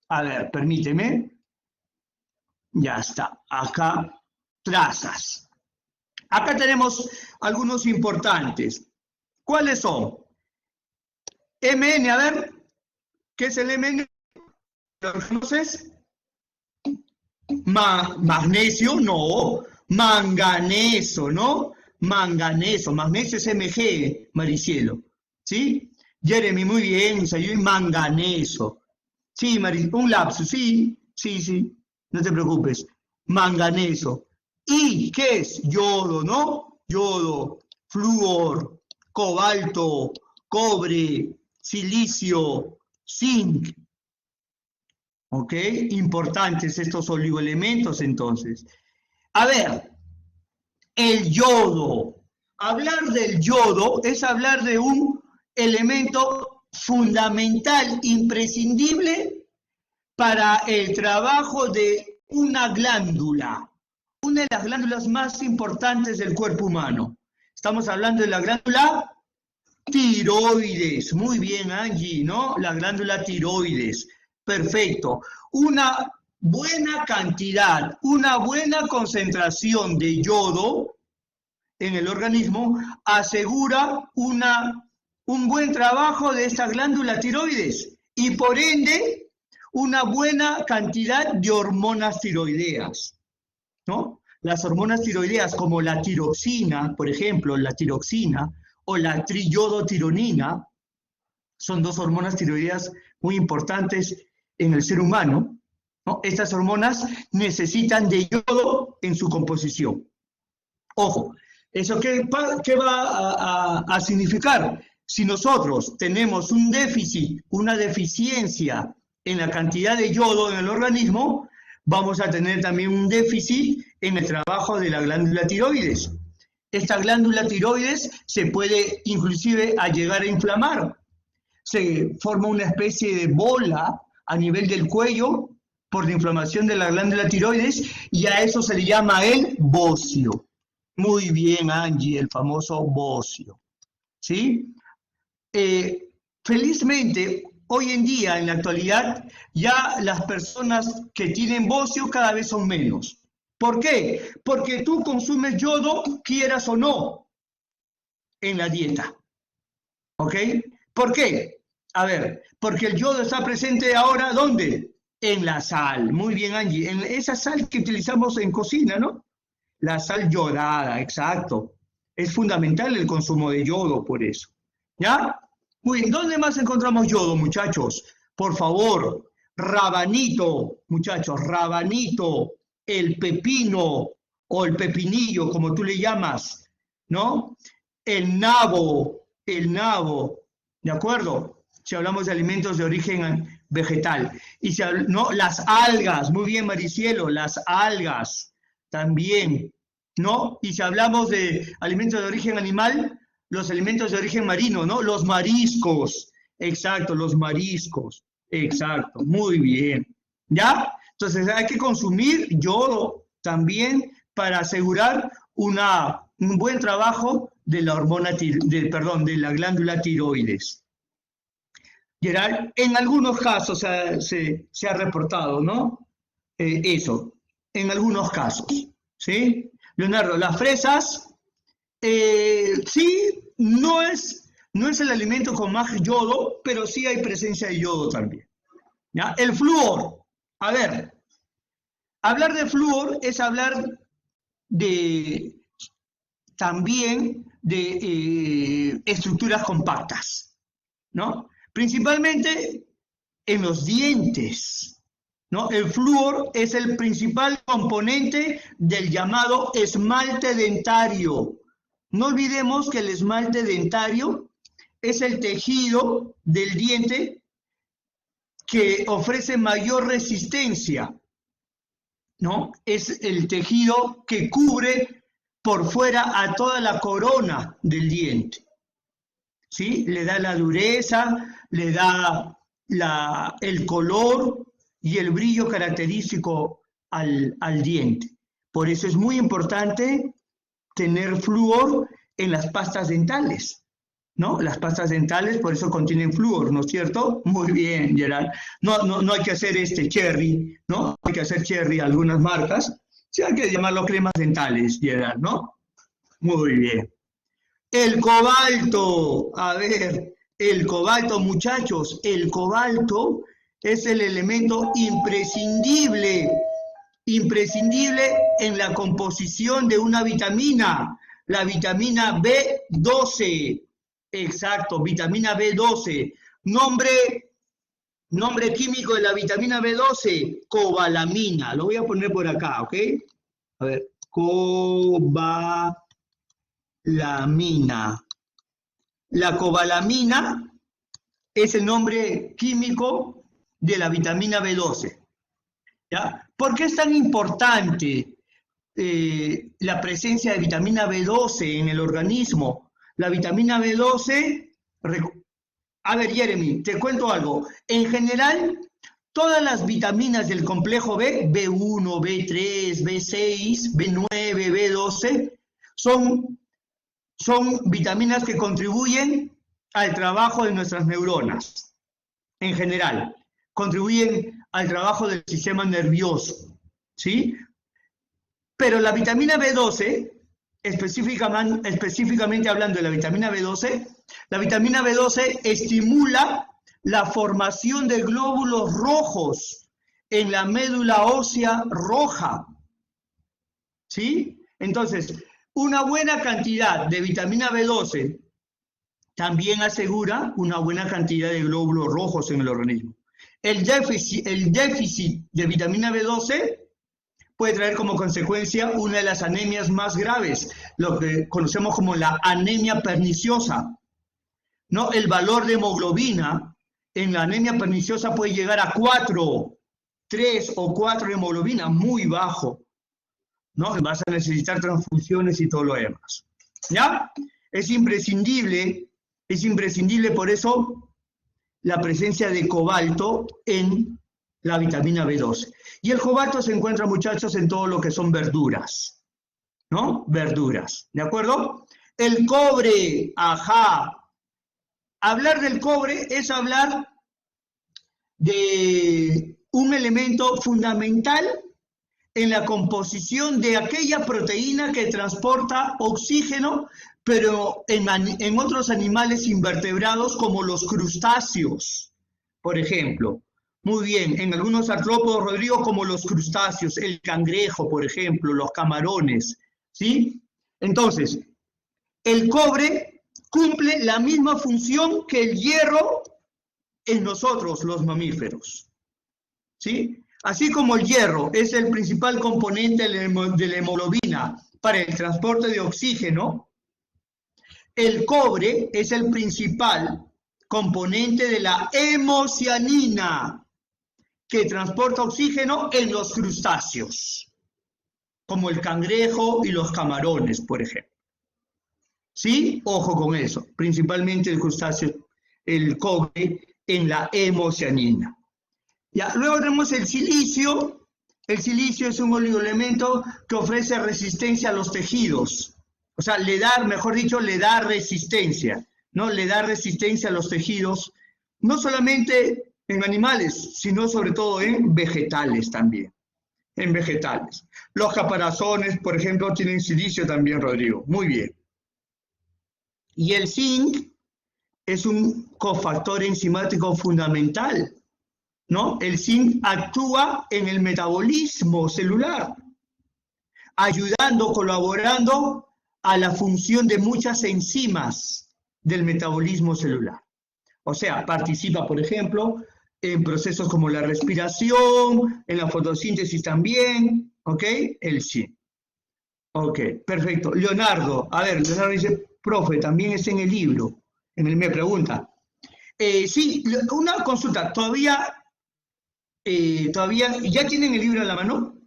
A ver, permíteme. Ya está. Acá, trazas. Acá tenemos algunos importantes. ¿Cuáles son? MN, a ver, ¿qué es el MN? ¿Lo conoces? Magnesio, no. Manganeso, ¿no? Manganeso es Mg, Maricielo. ¿Sí? Jeremy, muy bien, Sayuri, manganeso. Sí, un lapsus, sí, no te preocupes. Manganeso. ¿Y qué es? Yodo, ¿no? Yodo, flúor, cobalto, cobre, silicio, zinc. ¿Ok? Importantes estos oligoelementos entonces. A ver, el yodo. Hablar del yodo es hablar de un elemento fundamental, imprescindible para el trabajo de una glándula. Una de las glándulas más importantes del cuerpo humano. Estamos hablando de la glándula tiroides. Muy bien, Angie, ¿no? La glándula tiroides. Perfecto. Una buena cantidad, una buena concentración de yodo en el organismo asegura un buen trabajo de esta glándula tiroides y por ende una buena cantidad de hormonas tiroideas, ¿no? Las hormonas tiroideas como la tiroxina, por ejemplo, la tiroxina o la triyodotironina, son dos hormonas tiroideas muy importantes en el ser humano, ¿no? Estas hormonas necesitan de yodo en su composición. Ojo, ¿eso qué va a significar? Si nosotros tenemos un déficit, una deficiencia en la cantidad de yodo en el organismo, vamos a tener también un déficit en el trabajo de la glándula tiroides. Esta glándula tiroides se puede inclusive llegar a inflamar. Se forma una especie de bola a nivel del cuello por la inflamación de la glándula tiroides y a eso se le llama el bocio. Muy bien, Angie, el famoso bocio. ¿Sí? Felizmente, hoy en día, en la actualidad, ya las personas que tienen bocio cada vez son menos. ¿Por qué? Porque tú consumes yodo, quieras o no, en la dieta. ¿Ok? ¿Por qué? A ver, porque el yodo está presente ahora, ¿dónde? En la sal. Muy bien, Angie. En esa sal que utilizamos en cocina, ¿no? La sal yodada, exacto. Es fundamental el consumo de yodo por eso. ¿Ya? Muy bien, ¿dónde más encontramos yodo, muchachos? Por favor, rabanito, muchachos, rabanito, el pepino o el pepinillo, como tú le llamas, ¿no? El nabo, ¿de acuerdo? Si hablamos de alimentos de origen vegetal. Y si, ¿no? Las algas, muy bien, Maricielo, las algas también, ¿no? Y si hablamos de alimentos de origen animal, los alimentos de origen marino, ¿no? Los mariscos, exacto, los mariscos, exacto, muy bien, ¿ya? Entonces hay que consumir yodo también para asegurar un buen trabajo de la hormona, de la glándula tiroides. Gerald, en algunos casos se ha reportado, ¿no? Eso. en algunos casos, ¿sí? Leonardo, las fresas, sí, no es el alimento con más yodo, pero sí hay presencia de yodo también, ¿ya? El flúor, a ver, hablar de flúor es hablar de también de estructuras compactas, ¿no? Principalmente en los dientes, ¿no? El flúor es el principal componente del llamado esmalte dentario. No olvidemos que el esmalte dentario es el tejido del diente que ofrece mayor resistencia, ¿no? Es el tejido que cubre por fuera a toda la corona del diente, ¿sí? Le da la dureza, le da el color y el brillo característico al diente. Por eso es muy importante tener flúor en las pastas dentales, ¿no? Las pastas dentales por eso contienen flúor, ¿no es cierto? Muy bien, Gerard. No hay que hacer cherry, ¿no? Hay que hacer cherry algunas marcas. Sí, hay que llamarlo cremas dentales, Gerard, ¿no? Muy bien. El cobalto, a ver, el cobalto, muchachos, el cobalto es el elemento imprescindible en la composición de una vitamina, la vitamina B12, exacto, vitamina B12, nombre químico de la vitamina B12, cobalamina, lo voy a poner por acá, ¿ok? A ver, cobalamina. La cobalamina es el nombre químico de la vitamina B12. ¿Ya? ¿Por qué es tan importante la presencia de vitamina B12 en el organismo? La vitamina B12, a ver, Jeremy, te cuento algo. En general, todas las vitaminas del complejo B, B1, B3, B6, B9, B12, son vitaminas que contribuyen al trabajo de nuestras neuronas, en general. Contribuyen al trabajo del sistema nervioso, ¿sí? Pero la vitamina B12, específicamente hablando de la vitamina B12 estimula la formación de glóbulos rojos en la médula ósea roja, ¿sí? Entonces, una buena cantidad de vitamina B12 también asegura una buena cantidad de glóbulos rojos en el organismo. El déficit de vitamina B12 puede traer como consecuencia una de las anemias más graves, lo que conocemos como la anemia perniciosa, ¿no? El valor de hemoglobina en la anemia perniciosa puede llegar a 4, 3 o 4 de hemoglobina, muy bajo, ¿no? Vas a necesitar transfusiones y todo lo demás, ¿ya? Es imprescindible por eso la presencia de cobalto en la vitamina B12. Y el cobalto se encuentra, muchachos, en todo lo que son verduras, ¿no? Verduras, ¿de acuerdo? El cobre, ajá. Hablar del cobre es hablar de un elemento fundamental en la composición de aquella proteína que transporta oxígeno, pero en otros animales invertebrados como los crustáceos, por ejemplo. Muy bien, en algunos artrópodos, Rodrigo, como los crustáceos, el cangrejo, por ejemplo, los camarones, ¿sí? Entonces, el cobre cumple la misma función que el hierro en nosotros, los mamíferos, ¿sí? Así como el hierro es el principal componente de la hemoglobina para el transporte de oxígeno, el cobre es el principal componente de la hemocianina que transporta oxígeno en los crustáceos, como el cangrejo y los camarones, por ejemplo. ¿Sí? Ojo con eso, principalmente el crustáceo, el cobre en la hemocianina. Ya, luego tenemos el silicio. El silicio es un oligoelemento que ofrece resistencia a los tejidos. O sea, le da resistencia, ¿no? Le da resistencia a los tejidos, no solamente en animales, sino sobre todo en vegetales también. en vegetales. Los caparazones, por ejemplo, tienen silicio también, Rodrigo. Muy bien. Y el zinc es un cofactor enzimático fundamental, ¿no? El zinc actúa en el metabolismo celular, ayudando, colaborando a la función de muchas enzimas del metabolismo celular. O sea, participa, por ejemplo, en procesos como la respiración, en la fotosíntesis también, ¿ok? El zinc. Ok, perfecto. Leonardo, a ver, Leonardo dice, profe, también está en el libro, me pregunta. Sí, una consulta, ¿todavía ya tienen el libro en la mano?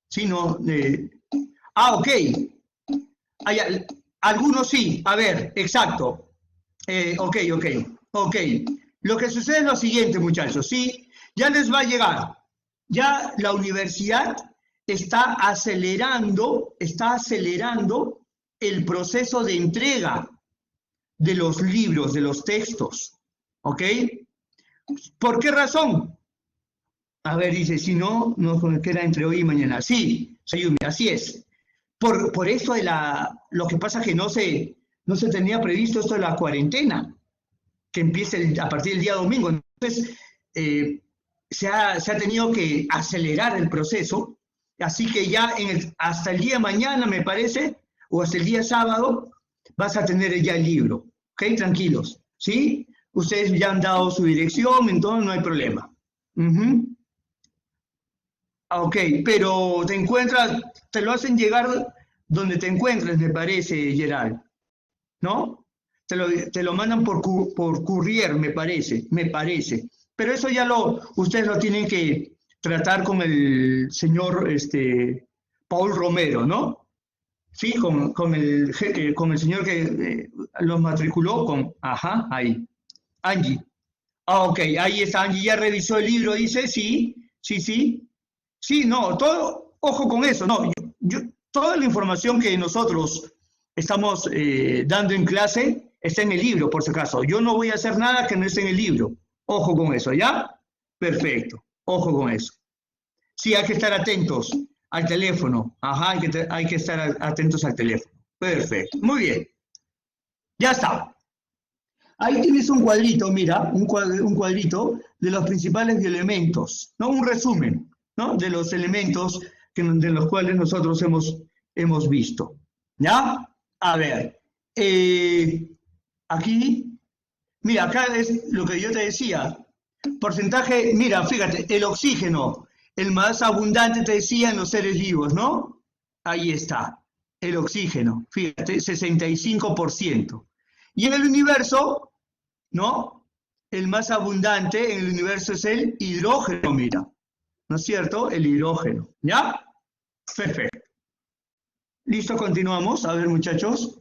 Sí, no. Ok. Algunos sí, a ver, exacto. Ok. Lo que sucede es lo siguiente, muchachos, ¿sí? Ya les va a llegar. Ya la universidad está acelerando el proceso de entrega de los libros, de los textos. ¿Ok? ¿Por qué razón? A ver, dice, si no, nos queda entre hoy y mañana. Sí, Sayumi, así es. Por esto de lo que pasa que no se tenía previsto esto de la cuarentena, que empiece a partir del día domingo. Entonces, se ha tenido que acelerar el proceso, así que ya hasta el día de mañana, me parece, o hasta el día sábado, vas a tener ya el libro. ¿Ok? Tranquilos, ¿sí? Ustedes ya han dado su dirección, entonces no hay problema. Ok, pero te lo hacen llegar donde te encuentres, me parece, Gerald, ¿no? Te lo mandan por courier, me parece. Pero eso ya ustedes lo tienen que tratar con el señor Paul Romero, ¿no? Sí, con el señor que los matriculó, ahí, Angie. Ok, ahí está, Angie ya revisó el libro, dice, sí. Sí, no, ojo con eso, no, toda la información que nosotros estamos dando en clase está en el libro, por si acaso. Yo no voy a hacer nada que no esté en el libro. Ojo con eso, ¿ya? Perfecto, ojo con eso. Sí, hay que estar atentos al teléfono. Hay que estar atentos al teléfono. Perfecto, muy bien. Ya está. Ahí tienes un cuadrito, mira, un cuadrito de los principales bioelementos, ¿no? Un resumen, ¿no? De los elementos de los cuales nosotros hemos visto. ¿Ya? A ver, aquí, mira, acá es lo que yo te decía. Porcentaje, mira, fíjate, el oxígeno, el más abundante te decía en los seres vivos, ¿no? Ahí está, el oxígeno, fíjate, 65%. Y en el universo, ¿no? El más abundante en el universo es el hidrógeno, mira. ¿No es cierto? El hidrógeno. ¿Ya? Perfecto. ¿Listo? Continuamos. A ver, muchachos.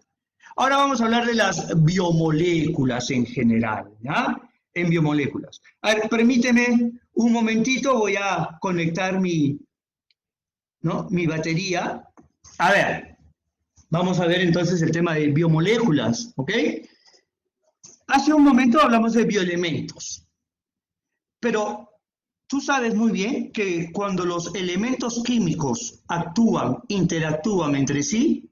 Ahora vamos a hablar de las biomoléculas en general, ¿ya? En biomoléculas. A ver, permíteme un momentito, voy a conectar mi batería. A ver, vamos a ver entonces el tema de biomoléculas, ¿ok? Hace un momento hablamos de bioelementos, pero tú sabes muy bien que cuando los elementos químicos interactúan entre sí,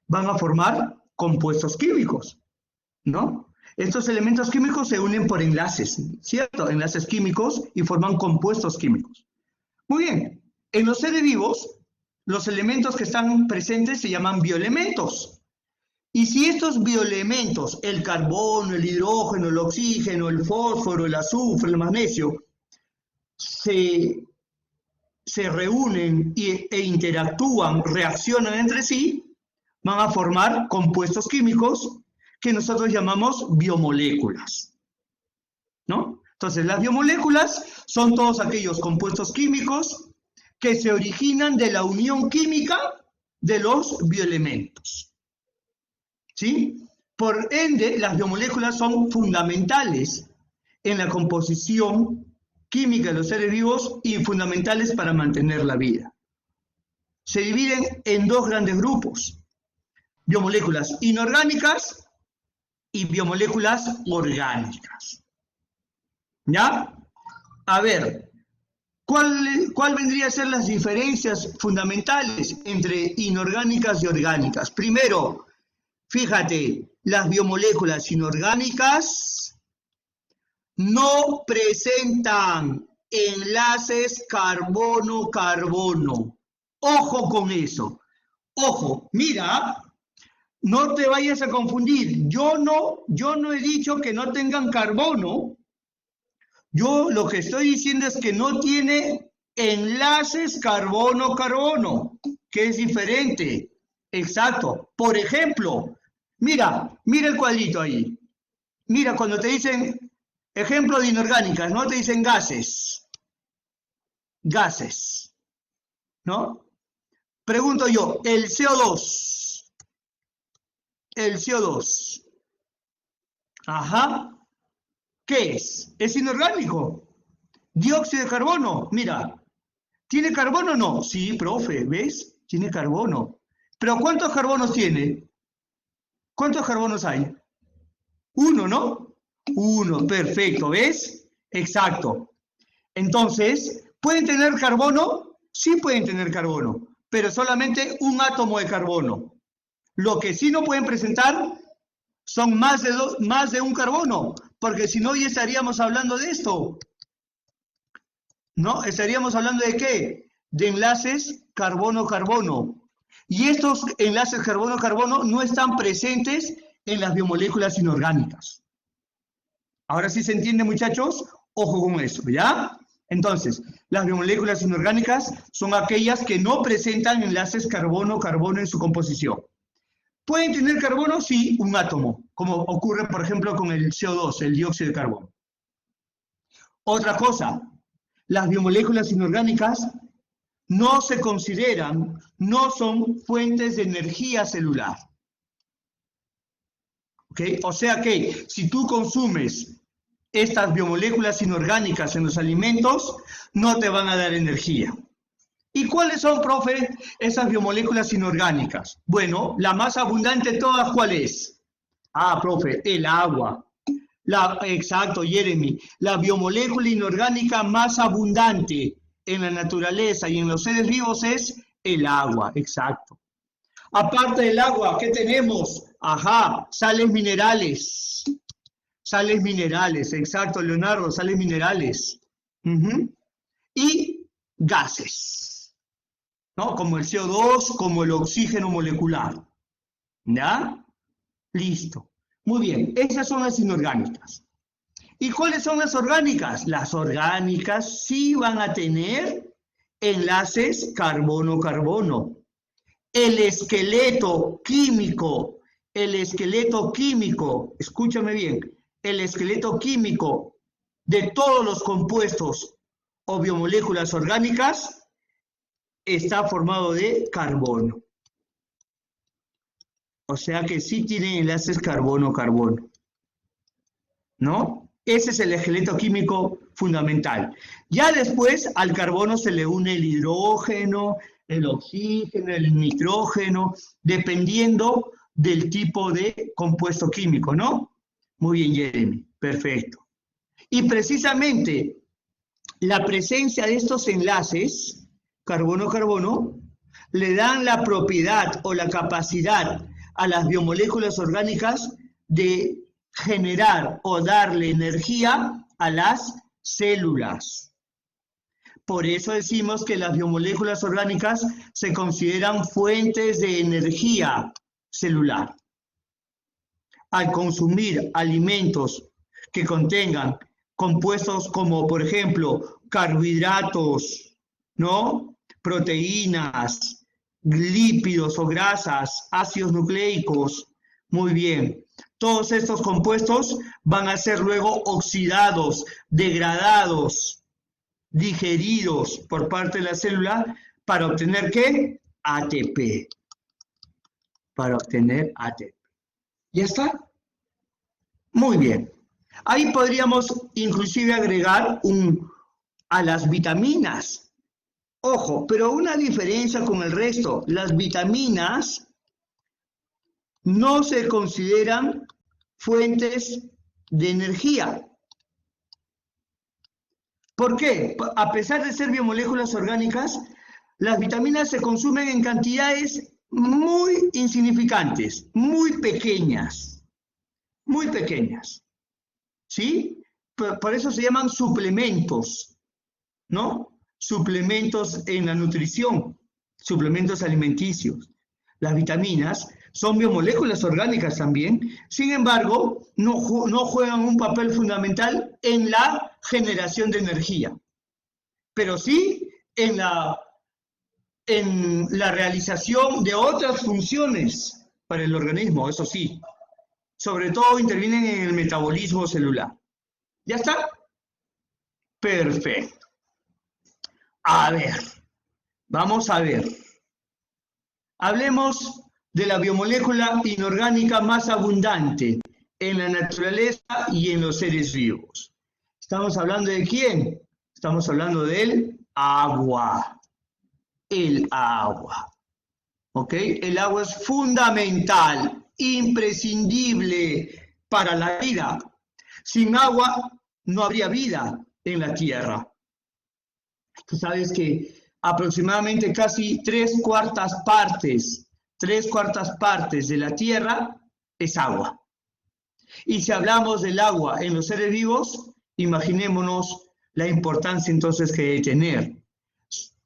van a formar compuestos químicos, ¿no? Estos elementos químicos se unen por enlaces, ¿cierto? Enlaces químicos y forman compuestos químicos. Muy bien, en los seres vivos, los elementos que están presentes se llaman bioelementos. Y si estos bioelementos, el carbono, el hidrógeno, el oxígeno, el fósforo, el azufre, el magnesio, se reúnen e interactúan, reaccionan entre sí, van a formar compuestos químicos que nosotros llamamos biomoléculas, ¿no? Entonces, las biomoléculas son todos aquellos compuestos químicos que se originan de la unión química de los bioelementos. ¿Sí? Por ende, las biomoléculas son fundamentales en la composición química de los seres vivos y fundamentales para mantener la vida. Se dividen en dos grandes grupos: biomoléculas inorgánicas y biomoléculas orgánicas. ¿Ya? A ver, ¿Cuál vendría a ser las diferencias fundamentales entre inorgánicas y orgánicas? Primero, fíjate, las biomoléculas inorgánicas no presentan enlaces carbono-carbono. Ojo con eso. Ojo, mira, no te vayas a confundir. Yo no he dicho que no tengan carbono. Yo lo que estoy diciendo es que no tiene enlaces carbono-carbono, que es diferente. Exacto. Por ejemplo, mira el cuadrito ahí. Mira, cuando te dicen ejemplo de inorgánicas, ¿no? Te dicen gases, ¿no? Pregunto yo, el CO2, ajá, ¿qué es? ¿Es inorgánico? Dióxido de carbono, mira, ¿tiene carbono o no? Sí, profe, ¿ves? Tiene carbono. ¿Pero cuántos carbonos tiene? ¿Cuántos carbonos hay? Uno, ¿no? Uno, perfecto, ¿ves? Exacto. Entonces, ¿pueden tener carbono? Sí pueden tener carbono, pero solamente un átomo de carbono. Lo que sí no pueden presentar son más de un carbono, porque si no ya estaríamos hablando de esto. ¿No? ¿Estaríamos hablando de qué? De enlaces carbono-carbono. Y estos enlaces carbono-carbono no están presentes en las biomoléculas inorgánicas. Ahora sí se entiende, muchachos, ojo con eso, ¿ya? Entonces, las biomoléculas inorgánicas son aquellas que no presentan enlaces carbono-carbono en su composición. ¿Pueden tener carbono? Sí, un átomo, como ocurre, por ejemplo, con el CO2, el dióxido de carbono. Otra cosa, las biomoléculas inorgánicas no se consideran, no son fuentes de energía celular. ¿Ok? O sea que si tú consumes estas biomoléculas inorgánicas en los alimentos, no te van a dar energía. ¿Y cuáles son, profe, esas biomoléculas inorgánicas? Bueno, la más abundante de todas, ¿cuál es? Ah, profe, el agua. Exacto, Jeremy. La biomolécula inorgánica más abundante en la naturaleza y en los seres vivos es el agua, exacto. Aparte del agua, ¿qué tenemos? Ajá, sales minerales. Sales minerales, exacto, Leonardo, sales minerales. Y gases, ¿no? Como el CO2, como el oxígeno molecular. ¿Ya? Listo. Muy bien, esas son las inorgánicas. ¿Y cuáles son las orgánicas? Las orgánicas sí van a tener enlaces carbono-carbono. El esqueleto químico, escúchame bien, el esqueleto químico de todos los compuestos o biomoléculas orgánicas está formado de carbono. O sea que sí tienen enlaces carbono-carbono, ¿no? Ese es el esqueleto químico fundamental. Ya después al carbono se le une el hidrógeno, el oxígeno, el nitrógeno, dependiendo del tipo de compuesto químico, ¿no? Muy bien, Jeremy, perfecto. Y precisamente la presencia de estos enlaces, carbono-carbono, le dan la propiedad o la capacidad a las biomoléculas orgánicas de generar o darle energía a las células. Por eso decimos que las biomoléculas orgánicas se consideran fuentes de energía celular. Al consumir alimentos que contengan compuestos como, por ejemplo, carbohidratos, ¿no? Proteínas, lípidos o grasas, ácidos nucleicos, muy bien. Todos estos compuestos van a ser luego oxidados, degradados, digeridos por parte de la célula para obtener ¿qué? ATP. Para obtener ATP. ¿Ya está? Muy bien. Ahí podríamos inclusive agregar a las vitaminas. Ojo, pero una diferencia con el resto. Las vitaminas no se consideran fuentes de energía. ¿Por qué? A pesar de ser biomoléculas orgánicas, las vitaminas se consumen en cantidades muy insignificantes, muy pequeñas, ¿sí? Por eso se llaman suplementos, ¿no? Suplementos en la nutrición, suplementos alimenticios. Las vitaminas son biomoléculas orgánicas también, sin embargo, no juegan un papel fundamental en la generación de energía, pero sí en la realización de otras funciones para el organismo, eso sí. Sobre todo intervienen en el metabolismo celular. ¿Ya está? Perfecto. A ver, vamos a ver. Hablemos de la biomolécula inorgánica más abundante en la naturaleza y en los seres vivos. ¿Estamos hablando de quién? Estamos hablando del agua. El agua. ¿Ok? El agua es fundamental, imprescindible para la vida. Sin agua no habría vida en la Tierra. Tú sabes que aproximadamente casi 3/4 partes de la Tierra es agua. Y si hablamos del agua en los seres vivos, imaginémonos la importancia entonces que debe tener.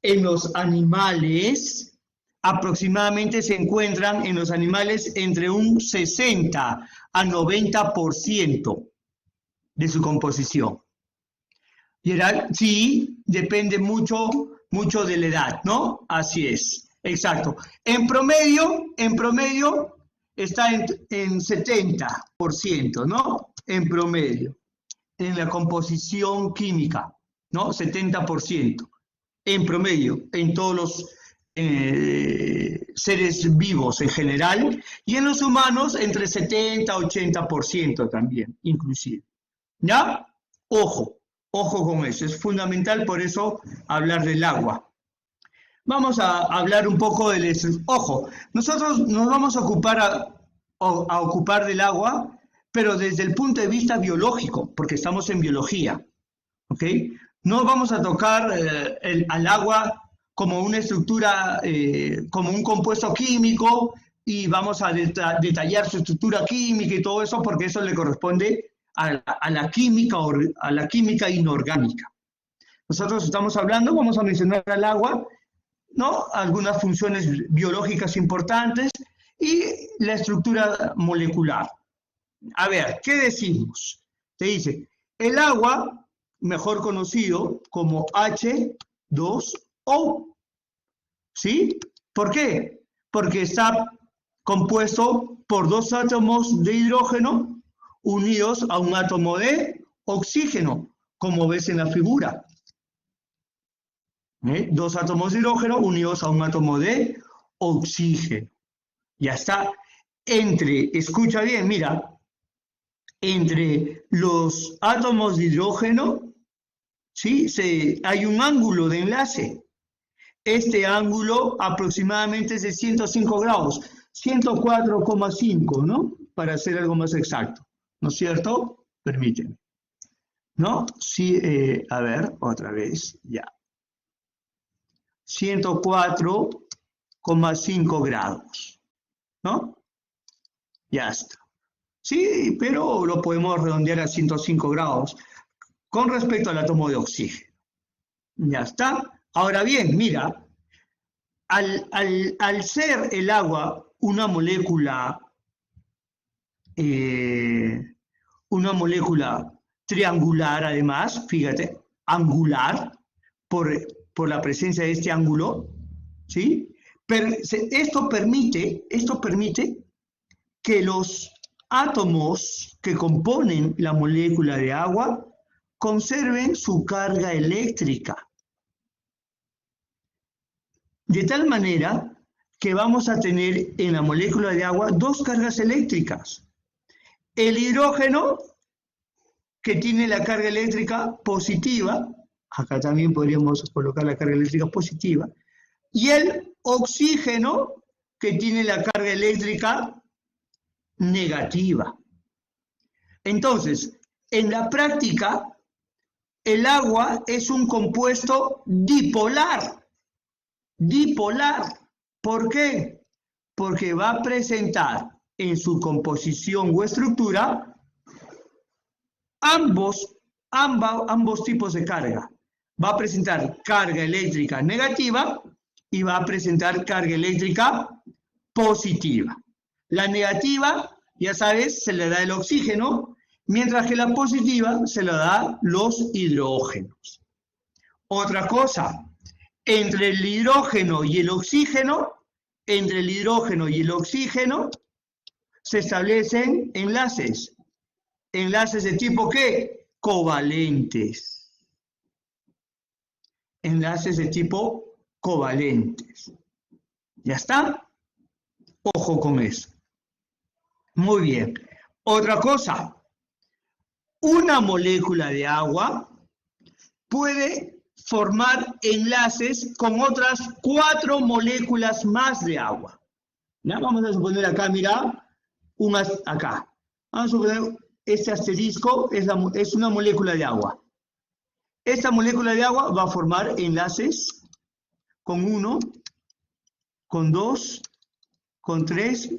En los animales, aproximadamente se encuentran en los animales entre un 60 a 90% de su composición. Sí, depende mucho de la edad, ¿no? Así es, exacto. En promedio está en 70%, ¿no? En promedio, en la composición química, ¿no? 70%, en promedio, en todos los seres vivos en general, y en los humanos entre 70 a 80% también, inclusive. ¿Ya? Ojo con eso, es fundamental por eso hablar del agua. Vamos a hablar un poco del... Ojo, nosotros nos vamos a ocupar del agua, pero desde el punto de vista biológico, porque estamos en biología, ¿ok? No vamos a tocar al agua como una estructura, como un compuesto químico, y vamos a detallar su estructura química y todo eso, porque eso le corresponde a la química inorgánica. Nosotros estamos hablando, vamos a mencionar al agua, ¿no? Algunas funciones biológicas importantes y la estructura molecular. A ver, ¿qué decimos? Te dice, el agua, mejor conocido como H2O, ¿sí? ¿Por qué? Porque está compuesto por 2 átomos de hidrógeno unidos a un átomo de oxígeno, como ves en la figura. 2 átomos de hidrógeno unidos a un átomo de oxígeno. Ya está. Escucha bien, mira, entre los átomos de hidrógeno, ¿sí? Hay un ángulo de enlace. Este ángulo aproximadamente es de 105 grados, 104,5, ¿no? Para hacer algo más exacto. ¿No es cierto? Permíteme. ¿No? Sí, a ver, otra vez, ya. 104,5 grados, ¿no? Ya está. Sí, pero lo podemos redondear a 105 grados con respecto al átomo de oxígeno. Ya está. Ahora bien, mira, al ser el agua una molécula triangular, además, fíjate, angular, por la presencia de este ángulo, ¿sí? Pero esto permite que los átomos que componen la molécula de agua conserven su carga eléctrica. De tal manera que vamos a tener en la molécula de agua 2 cargas eléctricas. El hidrógeno, que tiene la carga eléctrica positiva, acá también podríamos colocar la carga eléctrica positiva, y el oxígeno, que tiene la carga eléctrica negativa. Entonces, en la práctica, El agua es un compuesto dipolar. Dipolar. ¿Por qué? Porque va a presentar en su composición o estructura ambos tipos de carga. Va a presentar carga eléctrica negativa y va a presentar carga eléctrica positiva. La negativa, ya sabes, se le da el oxígeno, mientras que la positiva se le da los hidrógenos. Otra cosa, entre el hidrógeno y el oxígeno, se establecen enlaces. ¿Enlaces de tipo qué? Covalentes. Enlaces de tipo covalentes. ¿Ya está? Ojo con eso. Muy bien. Otra cosa. Una molécula de agua puede formar enlaces con otras 4 moléculas más de agua. ¿Ya? Vamos a suponer acá, mira, acá. Vamos a suponer este asterisco es una molécula de agua. Esta molécula de agua va a formar enlaces con 1, con 2, con 3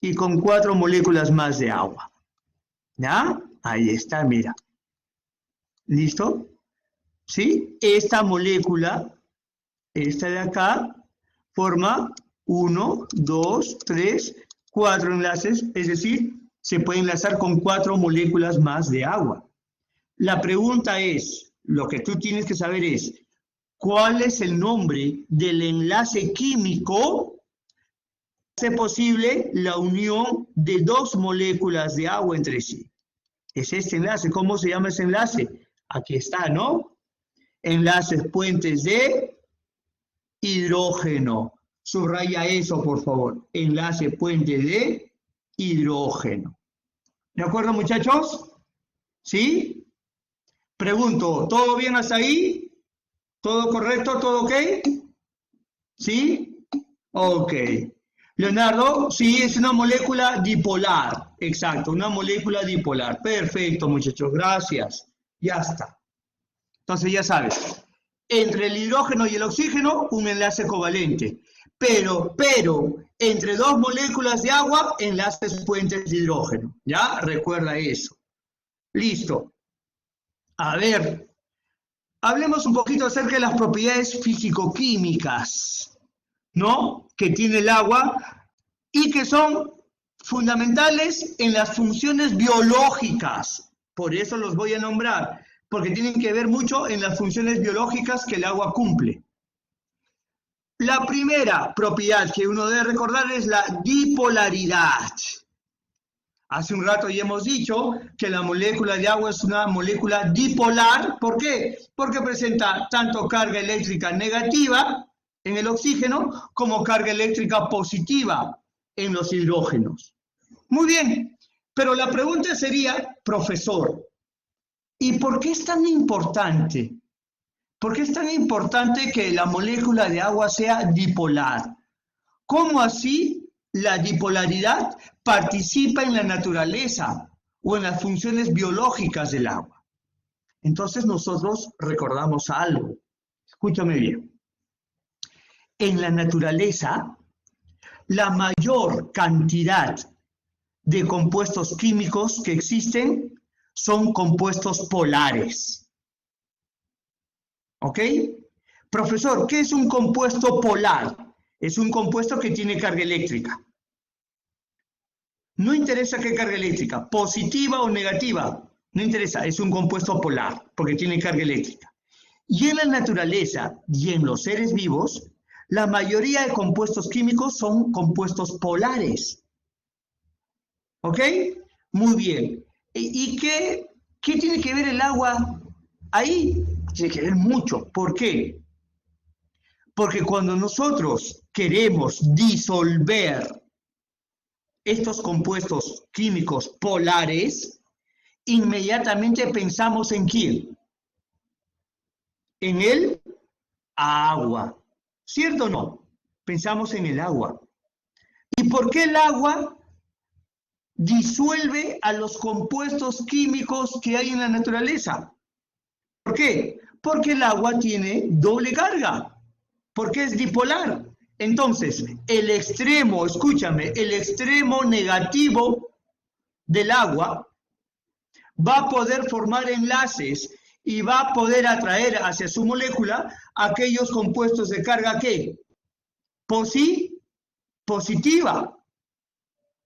y con 4 moléculas más de agua. ¿Ya? Ahí está, mira. ¿Listo? ¿Sí? Esta molécula, esta de acá, forma 1, 2, 3, 4 enlaces, es decir, se puede enlazar con 4 moléculas más de agua. La pregunta es, lo que tú tienes que saber es, ¿cuál es el nombre del enlace químico que hace posible la unión de 2 moléculas de agua entre sí? Es este enlace. ¿Cómo se llama ese enlace? Aquí está, ¿no? Enlaces puentes de hidrógeno. Subraya eso, por favor. Enlace puente de hidrógeno. ¿De acuerdo, muchachos? ¿Sí? Pregunto, ¿todo bien hasta ahí? ¿Todo correcto? ¿Todo ok? ¿Sí? Ok. Leonardo, sí, es una molécula dipolar. Exacto, una molécula dipolar. Perfecto, muchachos, gracias. Ya está. Entonces ya sabes, entre el hidrógeno y el oxígeno, un enlace covalente. Pero, entre 2 moléculas de agua, enlaces puentes de hidrógeno. ¿Ya? Recuerda eso. Listo. A ver, hablemos un poquito acerca de las propiedades físico-químicas, ¿no? Que tiene el agua y que son fundamentales en las funciones biológicas. Por eso los voy a nombrar, porque tienen que ver mucho en las funciones biológicas que el agua cumple. La primera propiedad que uno debe recordar es la dipolaridad. Hace un rato ya hemos dicho que la molécula de agua es una molécula dipolar. ¿Por qué? Porque presenta tanto carga eléctrica negativa en el oxígeno como carga eléctrica positiva en los hidrógenos. Muy bien, pero la pregunta sería, profesor, ¿y por qué es tan importante? ¿Por qué es tan importante que la molécula de agua sea dipolar? ¿Cómo así la dipolaridad participa en la naturaleza o en las funciones biológicas del agua? Entonces nosotros recordamos algo. Escúchame bien. En la naturaleza, la mayor cantidad de compuestos químicos que existen son compuestos polares. ¿Ok? Profesor, ¿qué es un compuesto polar? Es un compuesto que tiene carga eléctrica. No interesa qué carga eléctrica, positiva o negativa, no interesa, es un compuesto polar, porque tiene carga eléctrica. Y en la naturaleza y en los seres vivos, la mayoría de compuestos químicos son compuestos polares. ¿Ok? Muy bien. ¿Y qué tiene que ver el agua ahí? Tiene que ver mucho. ¿Por qué? Porque cuando nosotros queremos disolver estos compuestos químicos polares, inmediatamente pensamos ¿en quién? En el agua. ¿Cierto o no? Pensamos en el agua. ¿Y por qué el agua disuelve a los compuestos químicos que hay en la naturaleza? ¿Por qué? Porque el agua tiene doble carga, porque es dipolar. Entonces, el extremo, escúchame, el extremo negativo del agua va a poder formar enlaces y va a poder atraer hacia su molécula aquellos compuestos de carga ¿qué? Positiva.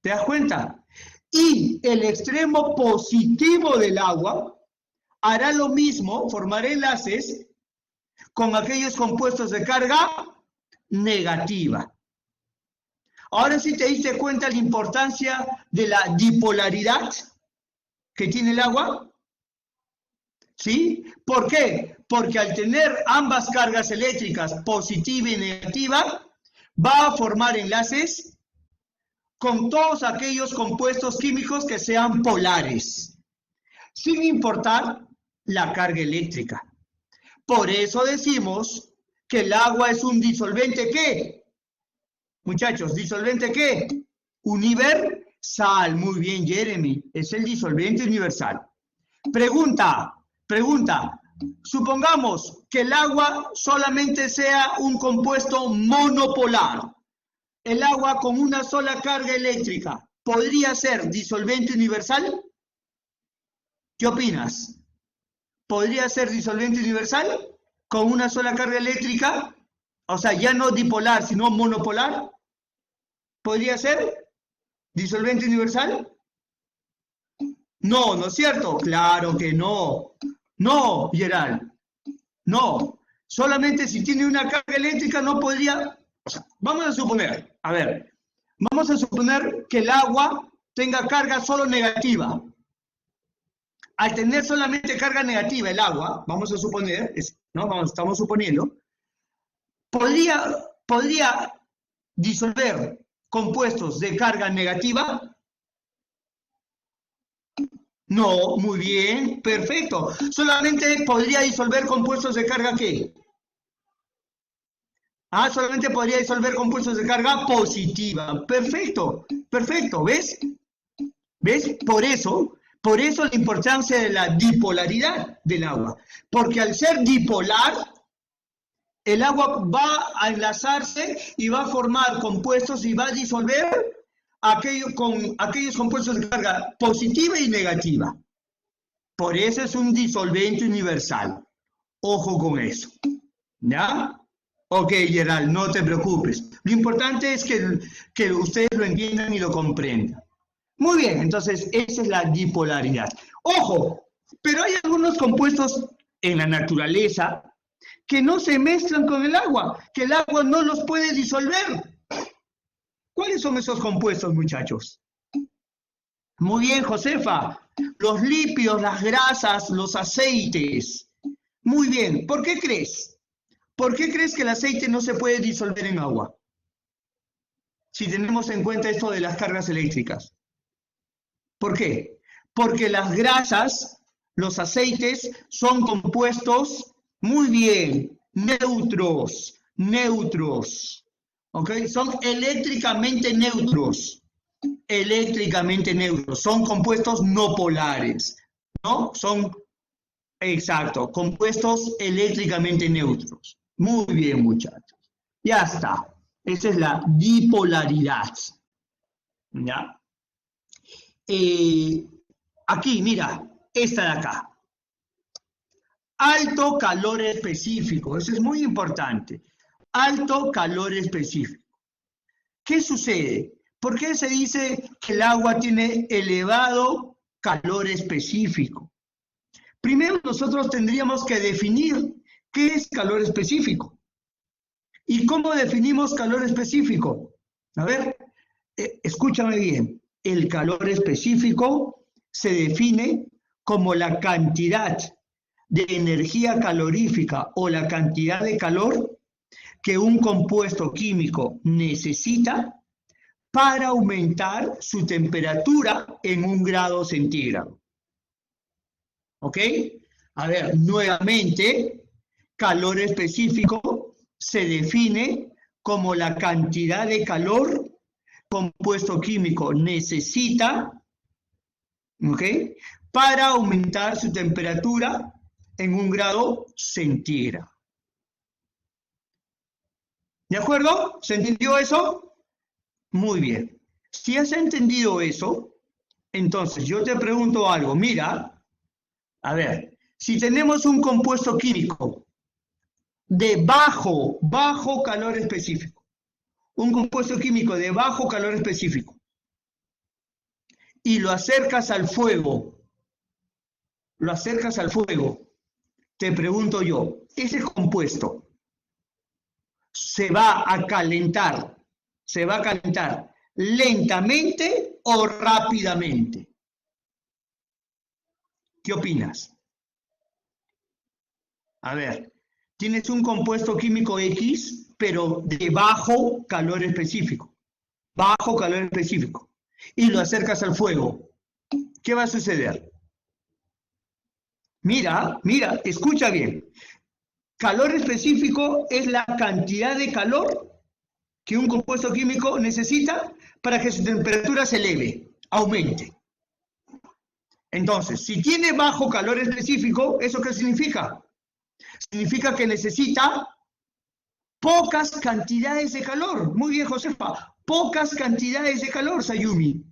¿Te das cuenta? Y el extremo positivo del agua hará lo mismo, formar enlaces con aquellos compuestos de carga negativa. Ahora sí te diste cuenta la importancia de la dipolaridad que tiene el agua. ¿Sí? ¿Por qué? Porque al tener ambas cargas eléctricas, positiva y negativa, va a formar enlaces con todos aquellos compuestos químicos que sean polares, sin importar la carga eléctrica. Por eso decimos que el agua es un disolvente ¿qué? Muchachos, ¿disolvente qué? Universal. Muy bien, Jeremy, es el disolvente universal. Pregunta, supongamos que el agua solamente sea un compuesto monopolar. El agua con una sola carga eléctrica, ¿podría ser disolvente universal? ¿Qué opinas? ¿Podría ser disolvente universal con una sola carga eléctrica? O sea, ya no dipolar, sino monopolar. ¿Podría ser disolvente universal? No, ¿no es cierto? Claro que no. No, Gerald. No. Solamente si tiene una carga eléctrica no podría... O sea, vamos a suponer, vamos a suponer que el agua tenga carga solo negativa. Al tener solamente carga negativa el agua, vamos a suponer, ¿no? Estamos suponiendo, podría disolver compuestos de carga negativa. No, muy bien, perfecto. Solamente podría disolver compuestos de carga ¿qué? Solamente podría disolver compuestos de carga positiva. Perfecto, perfecto, ¿ves? ¿Ves? Por eso la importancia de la dipolaridad del agua. Porque al ser dipolar, el agua va a enlazarse y va a formar compuestos y va a disolver aquellos compuestos de carga positiva y negativa. Por eso es un disolvente universal. Ojo con eso. ¿Ya? Ok, Gerald, no te preocupes. Lo importante es que ustedes lo entiendan y lo comprendan. Muy bien, entonces esa es la dipolaridad. Ojo, pero hay algunos compuestos en la naturaleza que no se mezclan con el agua, que el agua no los puede disolver. ¿Cuáles son esos compuestos, muchachos? Muy bien, Josefa. Los lípidos, las grasas, los aceites. Muy bien. ¿Por qué crees? ¿Por qué crees que el aceite no se puede disolver en agua? Si tenemos en cuenta esto de las cargas eléctricas. ¿Por qué? Porque las grasas, los aceites, son compuestos, muy bien, neutros. ¿Ok? Son eléctricamente neutros. Son compuestos no polares, ¿no? Son, exacto, compuestos eléctricamente neutros. Muy bien, muchachos. Ya está. Esa es la dipolaridad. ¿Ya? Aquí, mira, esta de acá. Alto calor específico. Eso es muy importante. Alto calor específico. ¿Qué sucede? ¿Por qué se dice que el agua tiene elevado calor específico? Primero nosotros tendríamos que definir qué es calor específico. ¿Y cómo definimos calor específico? A ver, escúchame bien. El calor específico se define como la cantidad de energía calorífica o la cantidad de calor que un compuesto químico necesita para aumentar su temperatura en 1 grado centígrado. ¿Ok? A ver, nuevamente, calor específico se define como la cantidad de calor compuesto químico necesita, ¿ok?, para aumentar su temperatura en 1 grado centígrado. ¿De acuerdo? ¿Se entendió eso? Muy bien. Si has entendido eso, entonces yo te pregunto algo. Mira, a ver, si tenemos un compuesto químico de bajo calor específico, un compuesto químico de bajo calor específico, y lo acercas al fuego, te pregunto yo, ese compuesto se va a calentar lentamente o rápidamente. ¿Qué opinas? A ver, tienes un compuesto químico X, pero de bajo calor específico, y lo acercas al fuego. ¿Qué va a suceder? Mira, escucha bien. Calor específico es la cantidad de calor que un compuesto químico necesita para que su temperatura se eleve, aumente. Entonces, si tiene bajo calor específico, ¿eso qué significa? Significa que necesita pocas cantidades de calor. Muy bien, Josefa. Pocas cantidades de calor, Sayumi.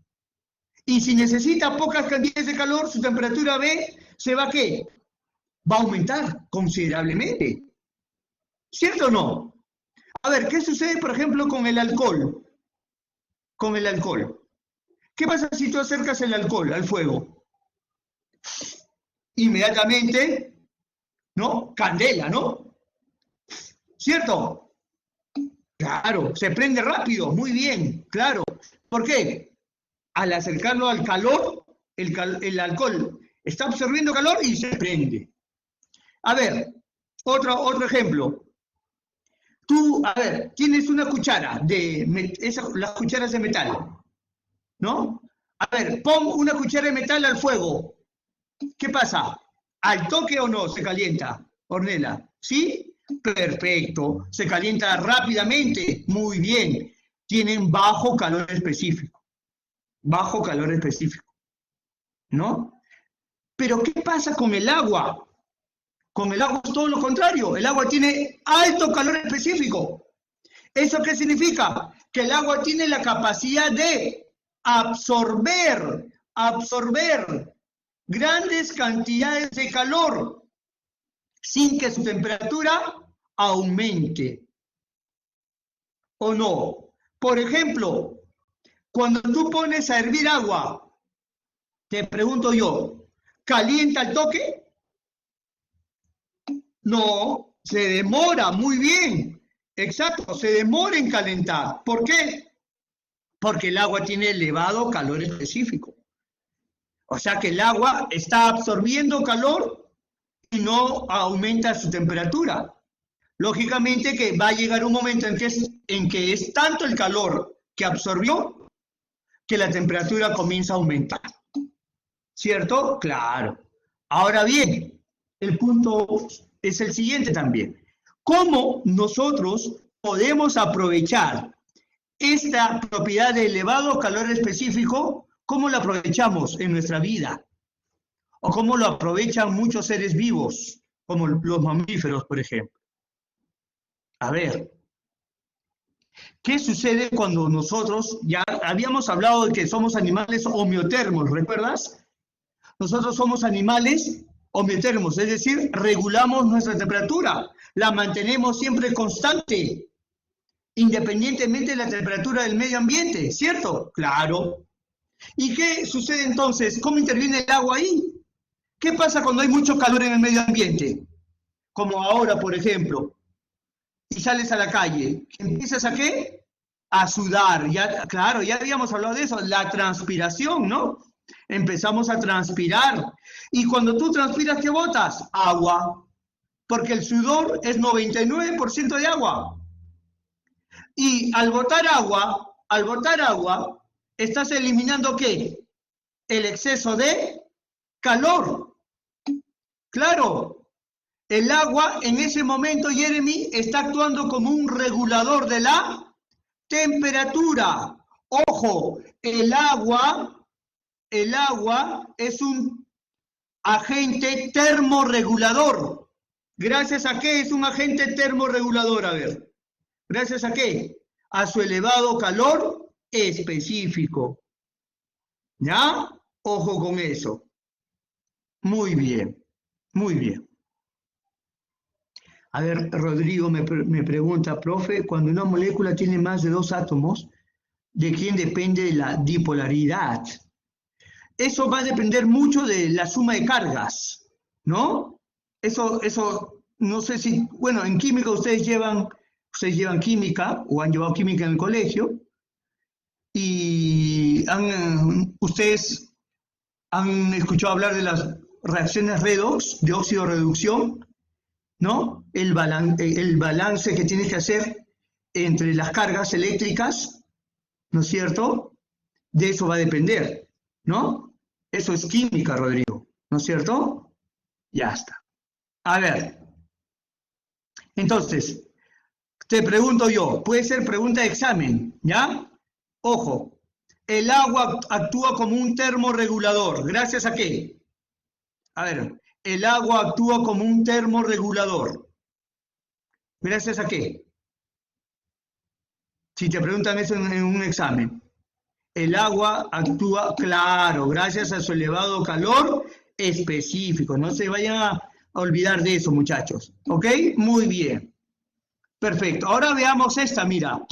Y si necesita pocas cantidades de calor, su temperatura B se va a ¿qué? Va a aumentar considerablemente. ¿Cierto o no? A ver, ¿qué sucede, por ejemplo, con el alcohol? ¿Qué pasa si tú acercas el alcohol al fuego? Inmediatamente, ¿no? Candela, ¿no? ¿Cierto? Claro, se prende rápido, muy bien, claro. ¿Por qué? Al acercarlo al calor, el alcohol está absorbiendo calor y se prende. A ver, otro ejemplo. Tú, a ver, tienes una cuchara las cucharas de metal, ¿no? A ver, pon una cuchara de metal al fuego. ¿Qué pasa? ¿Al toque o no se calienta, Ornella? ¿Sí? Perfecto. Se calienta rápidamente. Muy bien. Tienen bajo calor específico. ¿No? Pero ¿qué pasa con el agua? Con el agua es todo lo contrario. El agua tiene alto calor específico. ¿Eso qué significa? Que el agua tiene la capacidad de absorber grandes cantidades de calor sin que su temperatura aumente. ¿O no? Por ejemplo, cuando tú pones a hervir agua, te pregunto yo, ¿calienta al toque? No, se demora, muy bien. Exacto, se demora en calentar. ¿Por qué? Porque el agua tiene elevado calor específico. O sea que el agua está absorbiendo calor y no aumenta su temperatura. Lógicamente que va a llegar un momento en que es tanto el calor que absorbió que la temperatura comienza a aumentar. ¿Cierto? Claro. Ahora bien, el punto es el siguiente también. ¿Cómo nosotros podemos aprovechar esta propiedad de elevado calor específico? ¿Cómo la aprovechamos en nuestra vida? ¿O cómo lo aprovechan muchos seres vivos, como los mamíferos, por ejemplo? A ver, ¿qué sucede cuando nosotros, ya habíamos hablado de que somos animales homeotermos, ¿recuerdas? Nosotros somos animales homeotermos, es decir, regulamos nuestra temperatura, la mantenemos siempre constante, independientemente de la temperatura del medio ambiente, ¿cierto? Claro. ¿Y qué sucede entonces? ¿Cómo interviene el agua ahí? ¿Qué pasa cuando hay mucho calor en el medio ambiente? Como ahora, por ejemplo, y sales a la calle, ¿empiezas a qué? A sudar, ya, claro, ya habíamos hablado de eso, la transpiración, ¿no? Empezamos a transpirar. Y cuando tú transpiras, ¿qué botas? Agua. Porque el sudor es 99% de agua. Y al botar agua, estás eliminando ¿qué? El exceso de calor. Claro, el agua en ese momento, Jeremy, está actuando como un regulador de la temperatura. Ojo, el agua es un agente termorregulador. ¿Gracias a qué es un agente termorregulador? A ver, ¿gracias a qué? A su elevado calor específico. ¿Ya? Ojo con eso. Muy bien, muy bien. A ver, Rodrigo me pregunta, profe, cuando una molécula tiene más de 2 átomos, ¿de quién depende la dipolaridad? Eso va a depender mucho de la suma de cargas, ¿no? Eso, no sé si, bueno, en química ustedes llevan química o han llevado química en el colegio y ustedes han escuchado hablar de las reacciones redox, de óxido-reducción, ¿no? El balance que tienes que hacer entre las cargas eléctricas, ¿no es cierto? De eso va a depender, ¿no? Eso es química, Rodrigo, ¿no es cierto? Ya está. A ver, entonces, te pregunto yo, puede ser pregunta de examen, ¿ya? Ojo, el agua actúa como un termorregulador, ¿gracias a qué? A ver, el agua actúa como un termorregulador. ¿Gracias a qué? Si te preguntan eso en un examen. El agua actúa, claro, gracias a su elevado calor específico. No se vayan a olvidar de eso, muchachos. ¿Ok? Muy bien. Perfecto. Ahora veamos esta, mira.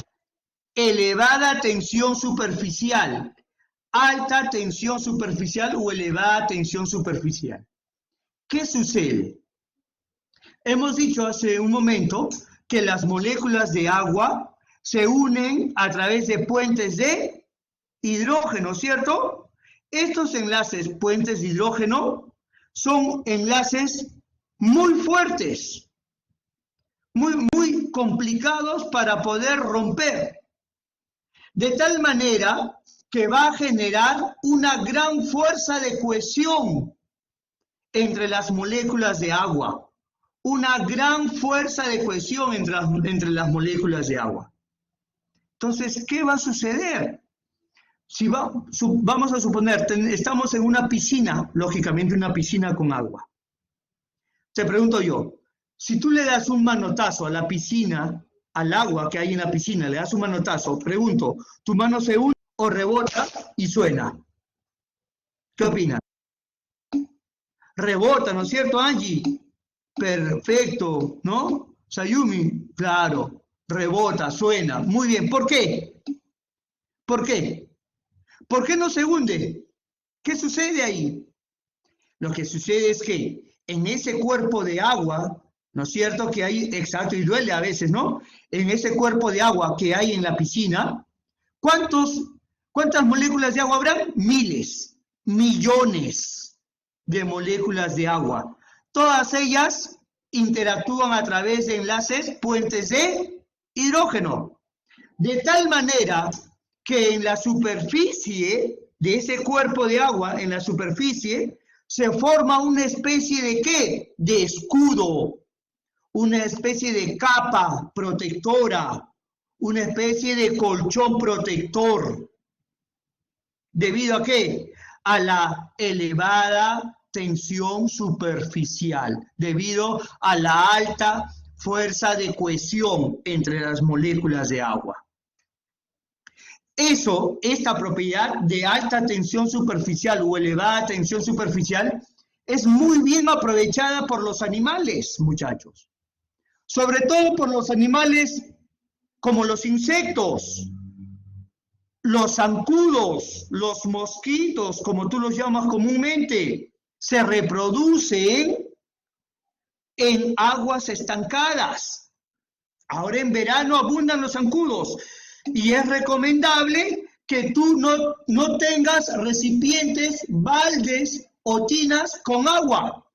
Elevada tensión superficial. Alta tensión superficial o elevada tensión superficial. ¿Qué sucede? Hemos dicho hace un momento que las moléculas de agua se unen a través de puentes de hidrógeno, ¿cierto? Estos enlaces, puentes de hidrógeno, son enlaces muy fuertes, muy complicados para poder romper, de tal manera que va a generar una gran fuerza de cohesión entre las moléculas de agua, una gran fuerza de cohesión entre las moléculas de agua. Entonces, ¿qué va a suceder? Si vamos a suponer, estamos en una piscina, lógicamente una piscina con agua. Te pregunto yo, si tú le das un manotazo a la piscina, al agua que hay en la piscina, le das un manotazo, pregunto, ¿tu mano se une o rebota y suena? ¿Qué opinas? Rebota, ¿no es cierto, Angie? Perfecto, ¿no? Sayumi, claro, rebota, suena. Muy bien, ¿por qué? ¿Por qué? ¿Por qué no se hunde? ¿Qué sucede ahí? Lo que sucede es que en ese cuerpo de agua, ¿no es cierto? Que hay, exacto, y duele a veces, ¿no? En ese cuerpo de agua que hay en la piscina, ¿cuántas moléculas de agua habrán? Miles, millones de moléculas de agua. Todas ellas interactúan a través de enlaces, puentes de hidrógeno. De tal manera que en la superficie de ese cuerpo de agua, en la superficie, se forma una especie de ¿qué? De escudo, una especie de capa protectora, una especie de colchón protector. ¿Debido a qué? A la elevada tensión superficial, debido a la alta fuerza de cohesión entre las moléculas de agua. Esta propiedad de alta tensión superficial o elevada tensión superficial es muy bien aprovechada por los animales, muchachos. Sobre todo por los animales como los insectos, los zancudos, los mosquitos, como tú los llamas comúnmente, se reproducen en aguas estancadas. Ahora en verano abundan los zancudos. Y es recomendable que tú no tengas recipientes, baldes o tinas con agua.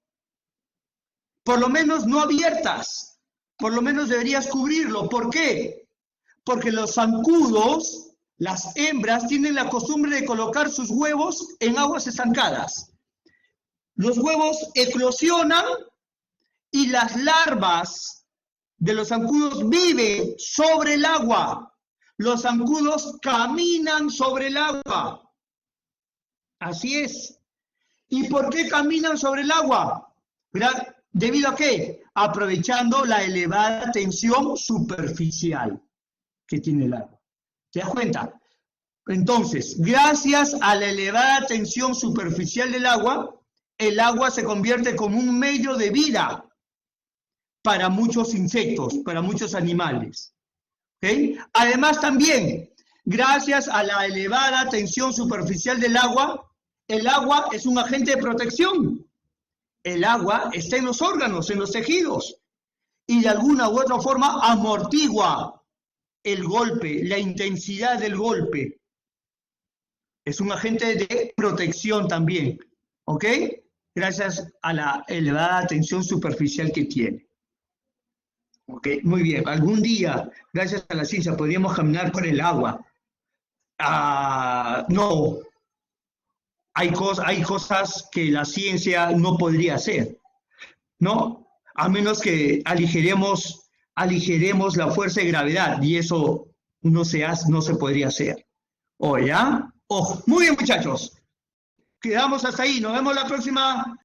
Por lo menos no abiertas. Por lo menos deberías cubrirlo. ¿Por qué? Porque los zancudos, las hembras, tienen la costumbre de colocar sus huevos en aguas estancadas. Los huevos eclosionan y las larvas de los zancudos viven sobre el agua. Los zancudos caminan sobre el agua. Así es. ¿Y por qué caminan sobre el agua? ¿Debido a qué? Aprovechando la elevada tensión superficial que tiene el agua. ¿Te das cuenta? Entonces, gracias a la elevada tensión superficial del agua, el agua se convierte como un medio de vida para muchos insectos, para muchos animales. ¿Okay? Además también, gracias a la elevada tensión superficial del agua, el agua es un agente de protección. El agua está en los órganos, en los tejidos, y de alguna u otra forma amortigua el golpe, la intensidad del golpe. Es un agente de protección también, ¿ok? Gracias a la elevada tensión superficial que tiene. Ok, muy bien. Algún día, gracias a la ciencia, podríamos caminar por el agua. No, hay cosas que la ciencia no podría hacer, ¿no? A menos que aligeremos la fuerza de gravedad, y eso no se podría hacer. ¿O ya? Ojo. Muy bien, muchachos. Quedamos hasta ahí. Nos vemos la próxima.